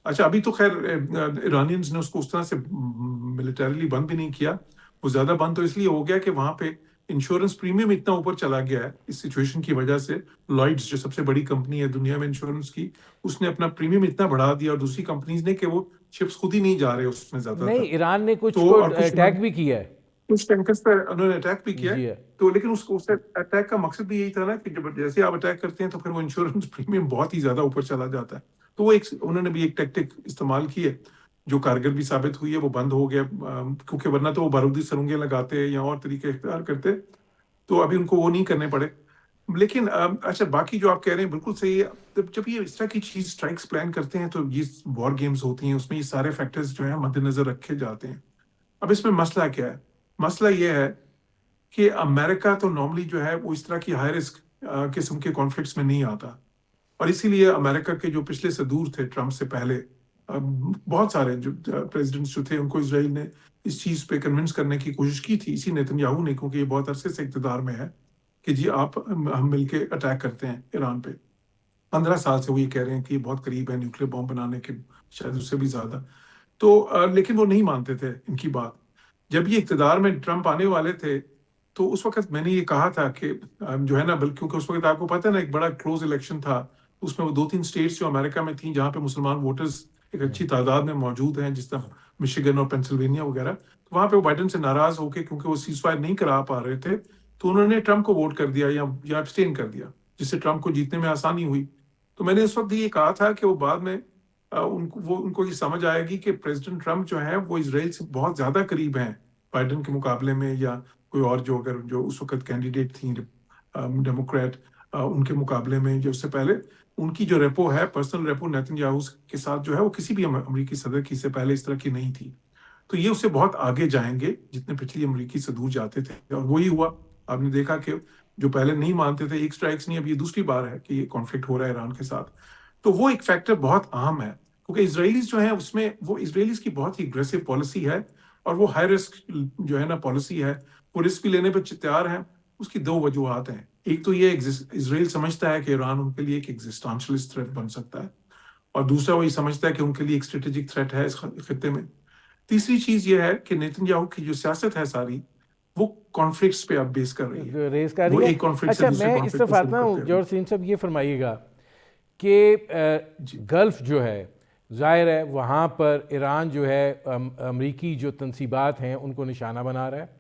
اچھا ابھی تو خیر ایرانینز نے اس کو اس طرح سے ملیٹریلی بند بھی نہیں کیا. وہ زیادہ بند تو اس لیے ہو گیا کہ وہاں پہ انشورنس پریمیم اتنا اوپر چلا گیا ہے اس سچویشن کی وجہ سے. لائڈز جو سب سے بڑی کمپنی ہے دنیا میں انشورنس کی, اس نے اپنا پریمیم اتنا بڑھا دیا, اور دوسری کمپنیز نے, کہ وہ شپس خود ہی نہیں جا رہے اس میں زیادہ نہیں, تر. ایران نے کچھ تو کو اور اٹیک بھی کیا ہے. کچھ ٹینکرز پر انہوں نے اٹیک بھی کیا جی ہے. ہے. تو لیکن اس اٹیک کا مقصد بھی یہی تھا نا کہ جب جیسے آپ اٹیک کرتے ہیں تو پھر وہ انشورنس پریمیم بہت ہی زیادہ اوپر چلا جاتا ہے. تو وہ انہوں نے بھی ایک ٹیکٹک استعمال کی ہے جو کارگر بھی ثابت ہوئی ہے. وہ بند ہو گیا کیونکہ ورنہ تو وہ بارودی سرنگیں لگاتے یا اور طریقے اختیار کرتے, تو ابھی ان کو وہ نہیں کرنے پڑے. لیکن اچھا باقی جو آپ کہہ رہے ہیں بالکل صحیح ہے. جب یہ اس طرح کی چیز اسٹرائکس پلان کرتے ہیں تو یہ وار گیمز ہوتی ہیں, اس میں یہ سارے فیکٹرز جو ہیں مد نظر رکھے جاتے ہیں. اب اس میں مسئلہ کیا ہے؟ مسئلہ یہ ہے کہ امریکہ تو نارملی جو ہے وہ اس طرح کی ہائی رسک قسم کے کانفلکٹس میں نہیں آتا, اور اسی لیے امریکہ کے جو پچھلے صدور تھے ٹرمپ سے پہلے, بہت سارے جو پریزیڈنٹس جو تھے ان کو اسرائیل نے اس چیز پہ کنونس کرنے کی کوشش کی تھی, اسی نیتن یاہو نے, کیونکہ یہ بہت عرصے سے اقتدار میں ہے کہ جی آپ ہم مل کے اٹیک کرتے ہیں ایران پہ. 15 سال سے وہ یہ کہہ رہے ہیں کہ یہ بہت قریب ہے نیوکلیر بم بنانے کے, شاید اس سے بھی زیادہ. تو لیکن وہ نہیں مانتے تھے ان کی بات. جب یہ اقتدار میں ٹرمپ آنے والے تھے تو اس وقت میں نے یہ کہا تھا کہ جو ہے نا, بلکہ کیونکہ اس وقت آپ کو پتہ ہے نا ایک بڑا کلوز الیکشن تھا, اس میں وہ 2-3 اسٹیٹس جو امریکہ میں تھیں جہاں پہ مسلمان ووٹرز ایک اچھی تعداد میں موجود ہیں, جس طرح مشیگن اور پینسلوینیا وغیرہ, تو وہاں پہ وہ بائیڈن سے ناراض ہو کے, کیونکہ وہ سیز فائر نہیں کرا پا رہے تھے, تو انہوں نے ٹرمپ کو ووٹ کر دیا یا ابسٹین کر دیا, جس سے ٹرمپ کو جیتنے میں آسانی ہوئی. تو میں نے اس وقت یہ کہا تھا کہ وہ بعد میں ان کو یہ سمجھ آئے گی کہ پریزیڈنٹ ٹرمپ جو ہیں وہ اسرائیل سے بہت زیادہ قریب ہیں بائیڈن کے مقابلے میں, یا کوئی اور جو اس وقت کینڈیڈیٹ تھیں ڈیموکریٹ ان کے مقابلے میں, جو اس سے پہلے ان کی جو ریپو ہے پرسنل ریپو نیتن یاہو کے ساتھ جو ہے وہ کسی بھی امریکی صدر کی سے پہلے اس طرح کی نہیں تھی. تو یہ اس سے بہت آگے جائیں گے جتنے پچھلی امریکی صدور جاتے تھے, اور وہی ہوا. آپ نے دیکھا کہ جو پہلے نہیں مانتے تھے ایک اسٹرائکس نہیں, اب یہ دوسری بار ہے کہ یہ کانفلکٹ ہو رہا ہے ایران کے ساتھ. تو وہ ایک فیکٹر بہت اہم ہے, کیونکہ اسرائیلیز جو ہیں اس میں وہ اسرائیلیز کی بہت ہی اگریسو پالیسی ہے, اور وہ ہائی رسک جو ہے نا پالیسی ہے, وہ رسک بھی لینے پہ تیار ہیں. اس کی 2 وجوہات ہیں. ایک تو یہ اسرائیل سمجھتا ہے کہ ایران ان کے لیے ایک ایگزسٹانشلسٹ تھریٹ بن سکتا ہے, اور دوسرا وہ یہ سمجھتا ہے کہ ان کے لیے ایک اسٹریٹجک تھریٹ ہے اس خطے میں. تیسری چیز یہ ہے کہ نیتن یاہو کی جو سیاست ہے ساری وہ کانفلکٹس پہ اب بیس کر رہی ہے, ریز کر وہ رہی ہے. ایک کانفلکٹ سے اچھا دوسرے میں اس کانفلکٹ طرف کو شروع آتا ہوں, کرتے جورج سین صاحب یہ فرمائیے گا کہ گلف جو ہے ظاہر ہے وہاں پر ایران جو ہے امریکی جو تنصیبات ہیں ان کو نشانہ بنا رہا ہے,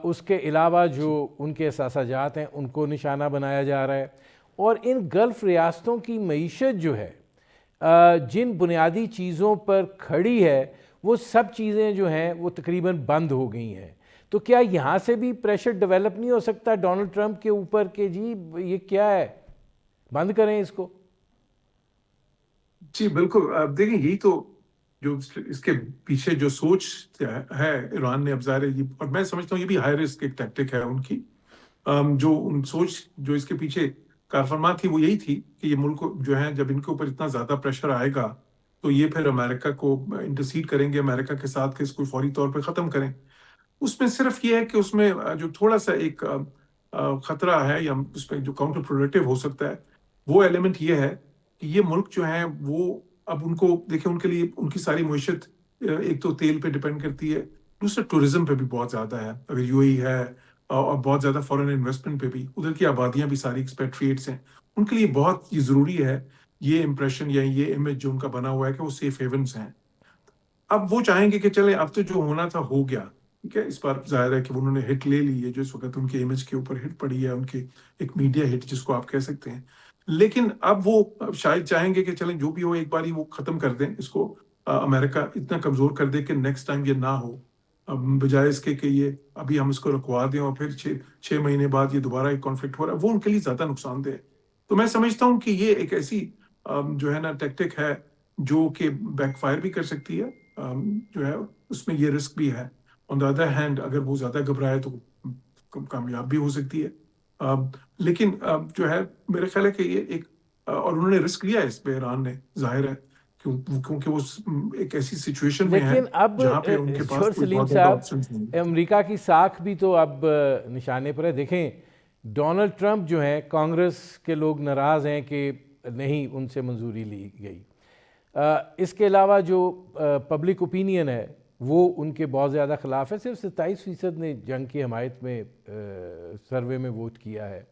اس کے علاوہ جو ان کے اثاثہ جات ہیں ان کو نشانہ بنایا جا رہا ہے, اور ان گلف ریاستوں کی معیشت جو ہے جن بنیادی چیزوں پر کھڑی ہے وہ سب چیزیں جو ہیں وہ تقریباً بند ہو گئی ہیں. تو کیا یہاں سے بھی پریشر ڈیولپ نہیں ہو سکتا ڈونلڈ ٹرمپ کے اوپر کہ جی یہ کیا ہے, بند کریں اس کو؟ جی بالکل. دیکھیں یہی تو جو اس کے پیچھے جو سوچ ہے ایران نے, اب ظاہر ہے اور میں سمجھتا ہوں یہ بھی ہائی رسک ایک ٹیکٹک ہے ان کی, جو ان سوچ جو اس کے پیچھے کارفرما تھی وہ یہی تھی کہ یہ ملک جو ہے جب ان کے اوپر اتنا زیادہ پریشر آئے گا تو یہ پھر امریکہ کو انٹرسیڈ کریں گے امریکہ کے ساتھ کہ اس کو فوری طور پہ ختم کریں. اس میں صرف یہ ہے کہ اس میں جو تھوڑا سا ایک خطرہ ہے یا اس میں جو کاؤنٹر پروڈکٹیو ہو سکتا ہے وہ ایلیمنٹ یہ ہے کہ یہ ملک جو ہیں وہ اب ان کو دیکھیں, ان کے لیے ان کی ساری معیشت ایک تو تیل پہ ڈیپینڈ کرتی ہے, دوسرا ٹورزم پہ بھی بہت زیادہ ہے. اگر یو اے ای ہے اور بہت زیادہ فارن انویسٹمنٹ پہ بھی, ادھر کی آبادیاں بھی ساری ایکسپیٹریٹس ہیں, ان کے لیے بہت یہ ضروری ہے یہ امپریشن یا یہ امیج جو ان کا بنا ہوا ہے کہ وہ سیف ہیونس ہیں. اب وہ چاہیں گے کہ چلیں اب تو جو ہونا تھا ہو گیا, ٹھیک ہے, اس بار ظاہر ہے کہ انہوں نے ہٹ لے لی ہے جو اس وقت ان کے امیج کے اوپر ہٹ پڑی ہے, ان کے ایک میڈیا ہٹ جس کو آپ کہہ سکتے ہیں. لیکن اب وہ شاید چاہیں گے کہ چلیں جو بھی ہو ایک بار ہی وہ ختم کر دیں اس کو, امریکہ اتنا کمزور کر دے کہ نیکسٹ ٹائم یہ نہ ہو, بجائے اس کے کہ یہ ابھی ہم اس کو رکوا دیں اور پھر 6 مہینے بعد یہ دوبارہ ایک کانفلکٹ ہو رہا ہے, وہ ان کے لیے زیادہ نقصان دہ ہے. تو میں سمجھتا ہوں کہ یہ ایک ایسی جو ہے نا ٹیکٹک ہے جو کہ بیک فائر بھی کر سکتی ہے, جو ہے اس میں یہ رسک بھی ہے. آن دا ادر ہینڈ اگر وہ زیادہ گھبرائے تو کامیاب بھی ہو سکتی ہے. لیکن جو ہے میرے خیال ہے کہ یہ ایک اور انہوں نے رسک لیا ہے اس پہ ایران نے, ظاہر ہے کیونکہ وہ ایک ایسی سچویشن میں ہے لیکن اب جہاں پہ ان کے پاس جورج کوئی سلیم بہت زیادہ صاحب آپشنز نہیں. امریکہ کی ساکھ بھی تو اب نشانے پر ہے. دیکھیں ڈونلڈ ٹرمپ جو ہیں کانگریس کے لوگ ناراض ہیں کہ نہیں ان سے منظوری لی گئی, اس کے علاوہ جو پبلک اوپینین ہے وہ ان کے بہت زیادہ خلاف ہے. صرف 27% نے جنگ کی حمایت میں سروے میں ووٹ کیا ہے.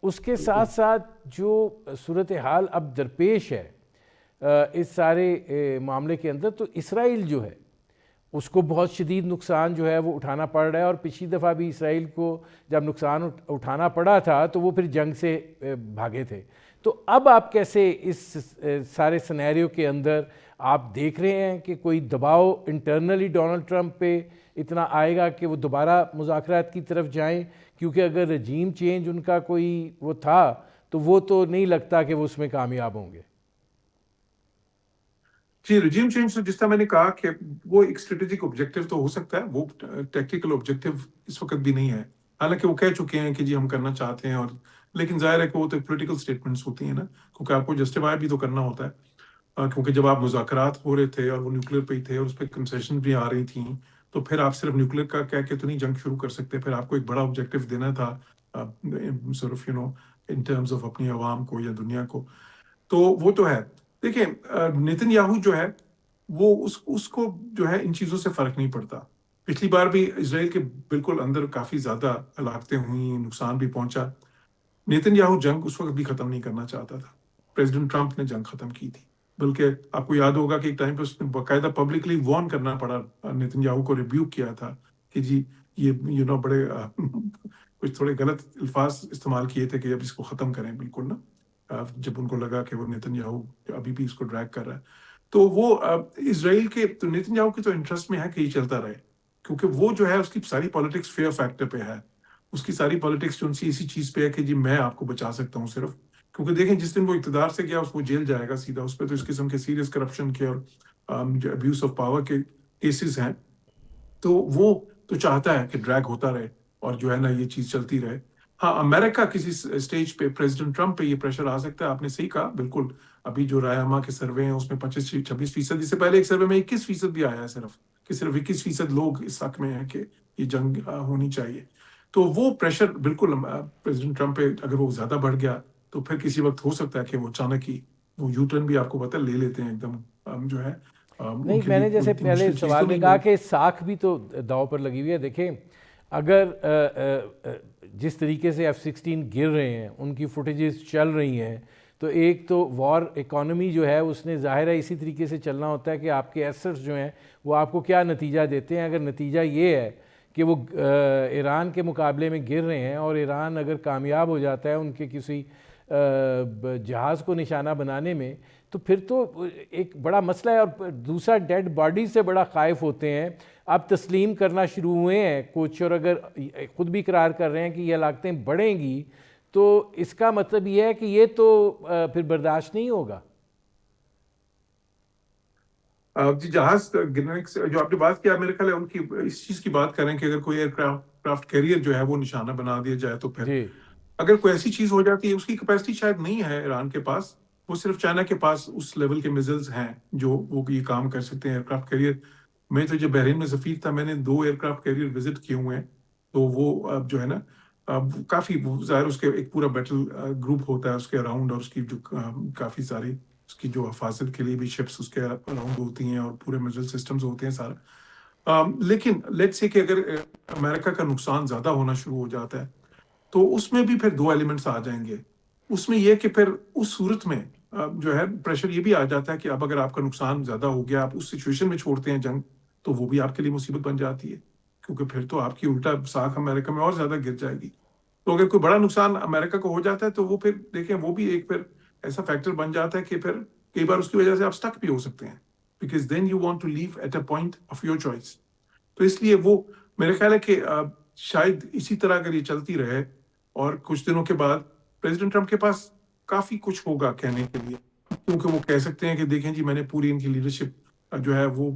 اس کے ساتھ ساتھ جو صورتحال اب درپیش ہے اس سارے معاملے کے اندر، تو اسرائیل جو ہے اس کو بہت شدید نقصان جو ہے وہ اٹھانا پڑ رہا ہے، اور پچھلی دفعہ بھی اسرائیل کو جب نقصان اٹھانا پڑا تھا تو وہ پھر جنگ سے بھاگے تھے. تو اب آپ کیسے اس سارے سینیریو کے اندر آپ دیکھ رہے ہیں کہ کوئی دباؤ انٹرنلی ڈونلڈ ٹرمپ پہ اتنا آئے گا کہ وہ دوبارہ مذاکرات کی طرف جائیں؟ کیونکہ اگر رجیم چینج ان کا کوئی وہ تھا تو وہ تو نہیں لگتا کہ وہ اس میں کامیاب ہوں گے. جی، رجیم چینج تو جس طرح میں نے کہا کہ وہ ایک اسٹریٹجک آبجیکٹو تو ہو سکتا ہے، وہ ٹیکٹیکل آبجیکٹو اس وقت بھی نہیں ہے. حالانکہ وہ کہہ چکے ہیں کہ جی ہم کرنا چاہتے ہیں، اور لیکن ظاہر ہے کہ وہ تو پولیٹیکل اسٹیٹمنٹس ہوتی ہیں نا، کیونکہ آپ کو جسٹیفائی بھی تو کرنا ہوتا ہے. کیونکہ جب آپ مذاکرات ہو رہے تھے اور وہ نیوکلیر پہ ہی تھے اور اس پہ کنسیشن بھی آ رہی تھیں، تو پھر آپ صرف نیوکلیر کا کہہ کے تو نہیں جنگ شروع کر سکتے. پھر آپ کو ایک بڑا آبجیکٹو دینا تھا صرف ان ٹرمز آف اپنی عوام کو یا دنیا کو. تو وہ تو ہے. دیکھیں نیتن یاہو جو ہے وہ اس کو جو ہے ان چیزوں سے فرق نہیں پڑتا. پچھلی بار بھی اسرائیل کے بالکل اندر کافی زیادہ ہلاکتیں ہوئیں، نقصان بھی پہنچا. نیتن یاہو جنگ اس وقت بھی ختم نہیں کرنا چاہتا تھا. پریزیڈنٹ ٹرمپ نے جنگ ختم کی تھی. بلکہ آپ کو یاد ہوگا کہ ایک ٹائم پہ اس نے باقاعدہ پبلکلی وارن کرنا پڑا، نیتن یاہو کو ریبیوک کیا تھا کہ جی یہ بڑے کچھ تھوڑے غلط الفاظ استعمال کیے تھے کہ اب اس کو ختم کریں بالکل نا، جب ان کو لگا کہ وہ نیتن یاہو ابھی بھی اس کو ڈریگ کر رہا ہے. تو وہ اسرائیل کے تو نیتن یاہو کے تو انٹرسٹ میں ہے کہ یہ چلتا رہے، کیونکہ وہ جو ہے اس کی ساری پالیٹکس فیئر فیکٹر پہ ہے. اس کی ساری پالیٹکس جو اسی چیز پہ ہے کہ جی میں آپ کو بچا سکتا ہوں صرف. کیونکہ دیکھیں جس دن وہ اقتدار سے گیا اس کو جیل جائے گا سیدھا. اس پہ تو اس قسم کے سیریس کرپشن کے اور ابیوز آف پاور کے کیسز ہیں. تو وہ تو چاہتا ہے کہ ڈریگ ہوتا رہے اور جو ہے نا یہ چیز چلتی رہے. ہاں، امریکہ کسی اسٹیج پہ پریزیڈنٹ ٹرمپ پہ یہ پریشر آ سکتا ہے. آپ نے صحیح کہا بالکل. ابھی جو رائے عامہ کے سروے ہیں اس میں 25-26%، اس سے پہلے ایک سروے میں 21% بھی آیا ہے صرف 21% لوگ اس حق میں ہیں کہ یہ جنگ ہونی چاہیے. تو وہ پریشر بالکل پریزیڈنٹ ٹرمپ پہ اگر وہ زیادہ بڑھ گیا تو پھر کسی وقت ہو سکتا ہے کہ وہ اچانک ہی وہ یو ٹرن بھی آپ کو پتہ لے لیتے ہیں ایک دم جو ہے. نہیں، میں نے جیسے پہلے سوال میں کہا کہ ساکھ بھی تو داؤ پر لگی ہوئی ہے. دیکھیں اگر جس طریقے سے F-16 گر رہے ہیں، ان کی فوٹیجز چل رہی ہیں، تو ایک تو وار ایکانومی جو ہے اس نے ظاہر ہے اسی طریقے سے چلنا ہوتا ہے کہ آپ کے ایسٹس جو ہیں وہ آپ کو کیا نتیجہ دیتے ہیں. اگر نتیجہ یہ ہے کہ وہ ایران کے مقابلے میں گر رہے ہیں اور ایران اگر کامیاب ہو جاتا ہے ان کے کسی جہاز کو نشانہ بنانے میں، تو پھر تو ایک بڑا مسئلہ ہے. اور دوسرا ڈیڈ باڈی سے بڑا خائف ہوتے ہیں. اب تسلیم کرنا شروع ہوئے ہیں کچھ، اور اگر خود بھی اقرار کر رہے ہیں کہ یہ ہلاکتیں بڑھیں گی، تو اس کا مطلب یہ ہے کہ یہ تو پھر برداشت نہیں ہوگا. جی، جہاز گرنے جو آپ نے بات کیا، میرے خیال ہے ان کی اس چیز کی بات کریں کہ اگر کوئی ایئر کرافٹ کیریئر جو ہے وہ نشانہ بنا دیا جائے تو پھر جی اگر کوئی ایسی چیز ہو جاتی ہے، اس کی کیپیسٹی شاید نہیں ہے ایران کے پاس. وہ صرف چائنا کے پاس اس لیول کے میزلز ہیں جو وہ یہ کام کر سکتے ہیں. ایئر کرافٹ کیریئر، میں تو جب بحرین میں سفیر تھا میں نے 2 ایئر کرافٹ کیریئر وزٹ کیے ہوئے ہیں. تو وہ جو ہے نا کافی ظاہر اس کے ایک پورا بیٹل گروپ ہوتا ہے اس کے اراؤنڈ، اور اس کی جو کافی ساری اس کی جو حفاظت کے لیے بھی شپس اس کے اراؤنڈ ہوتی ہیں اور پورے میزل سسٹمز ہوتے ہیں سارا. لیکن لیٹس سے کہ اگر امریکہ کا نقصان زیادہ ہونا شروع ہو جاتا ہے تو اس میں بھی پھر 2 ایلیمنٹس آ جائیں گے. اس میں یہ کہ پھر اس صورت میں جو ہے پریشر یہ بھی آ جاتا ہے کہ اب اگر آپ کا نقصان زیادہ ہو گیا، آپ اس سچویشن میں چھوڑتے ہیں جنگ، تو وہ بھی آپ کے لیے مصیبت بن جاتی ہے، کیونکہ پھر تو آپ کی الٹا ساکھ امریکہ میں اور زیادہ گر جائے گی. تو اگر کوئی بڑا نقصان امریکہ کو ہو جاتا ہے تو وہ پھر دیکھیں وہ بھی ایک پھر ایسا فیکٹر بن جاتا ہے کہ پھر کئی بار اس کی وجہ سے آپ سٹک بھی ہو سکتے ہیں، because then you want to leave at a point of your choice. تو اس لیے وہ میرے خیال ہے کہ شاید اسی طرح اگر یہ چلتی رہے اور کچھ دنوں کے بعد پریزیڈنٹ ٹرمپ کے پاس کافی کچھ ہوگا کہنے کے لیے، کیونکہ وہ کہہ سکتے ہیں کہ دیکھیں جی میں نے پوری ان کی لیڈرشپ جو ہے وہ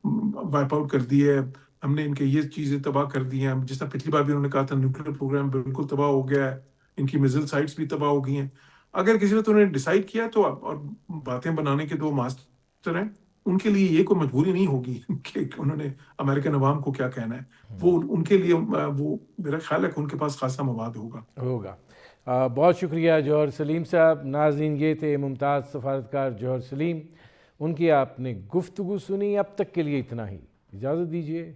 وائپ آؤٹ کر دی ہے، ہم نے ان کے یہ چیزیں تباہ کر دی ہیں. جس طرح پچھلی بار بھی انہوں نے کہا تھا نیوکلیر پروگرام بالکل تباہ ہو گیا ہے، ان کی میزل سائٹس بھی تباہ ہو گئی ہیں. اگر کسی وقت انہوں نے ڈیسائیڈ کیا تو اور باتیں بنانے کے 2 ماسٹر ہیں، ان کے لیے یہ کوئی مجبوری نہیں ہوگی کہ انہوں نے امریکن عوام کو کیا کہنا ہے. وہ ان کے لیے وہ میرا خیال ہے کہ ان کے پاس خاصا مواد ہوگا. بہت شکریہ جوہر سلیم صاحب. ناظرین یہ تھے ممتاز سفارتکار جوہر سلیم، ان کی آپ نے گفتگو سنی. اب تک کے لیے اتنا ہی، اجازت دیجیے.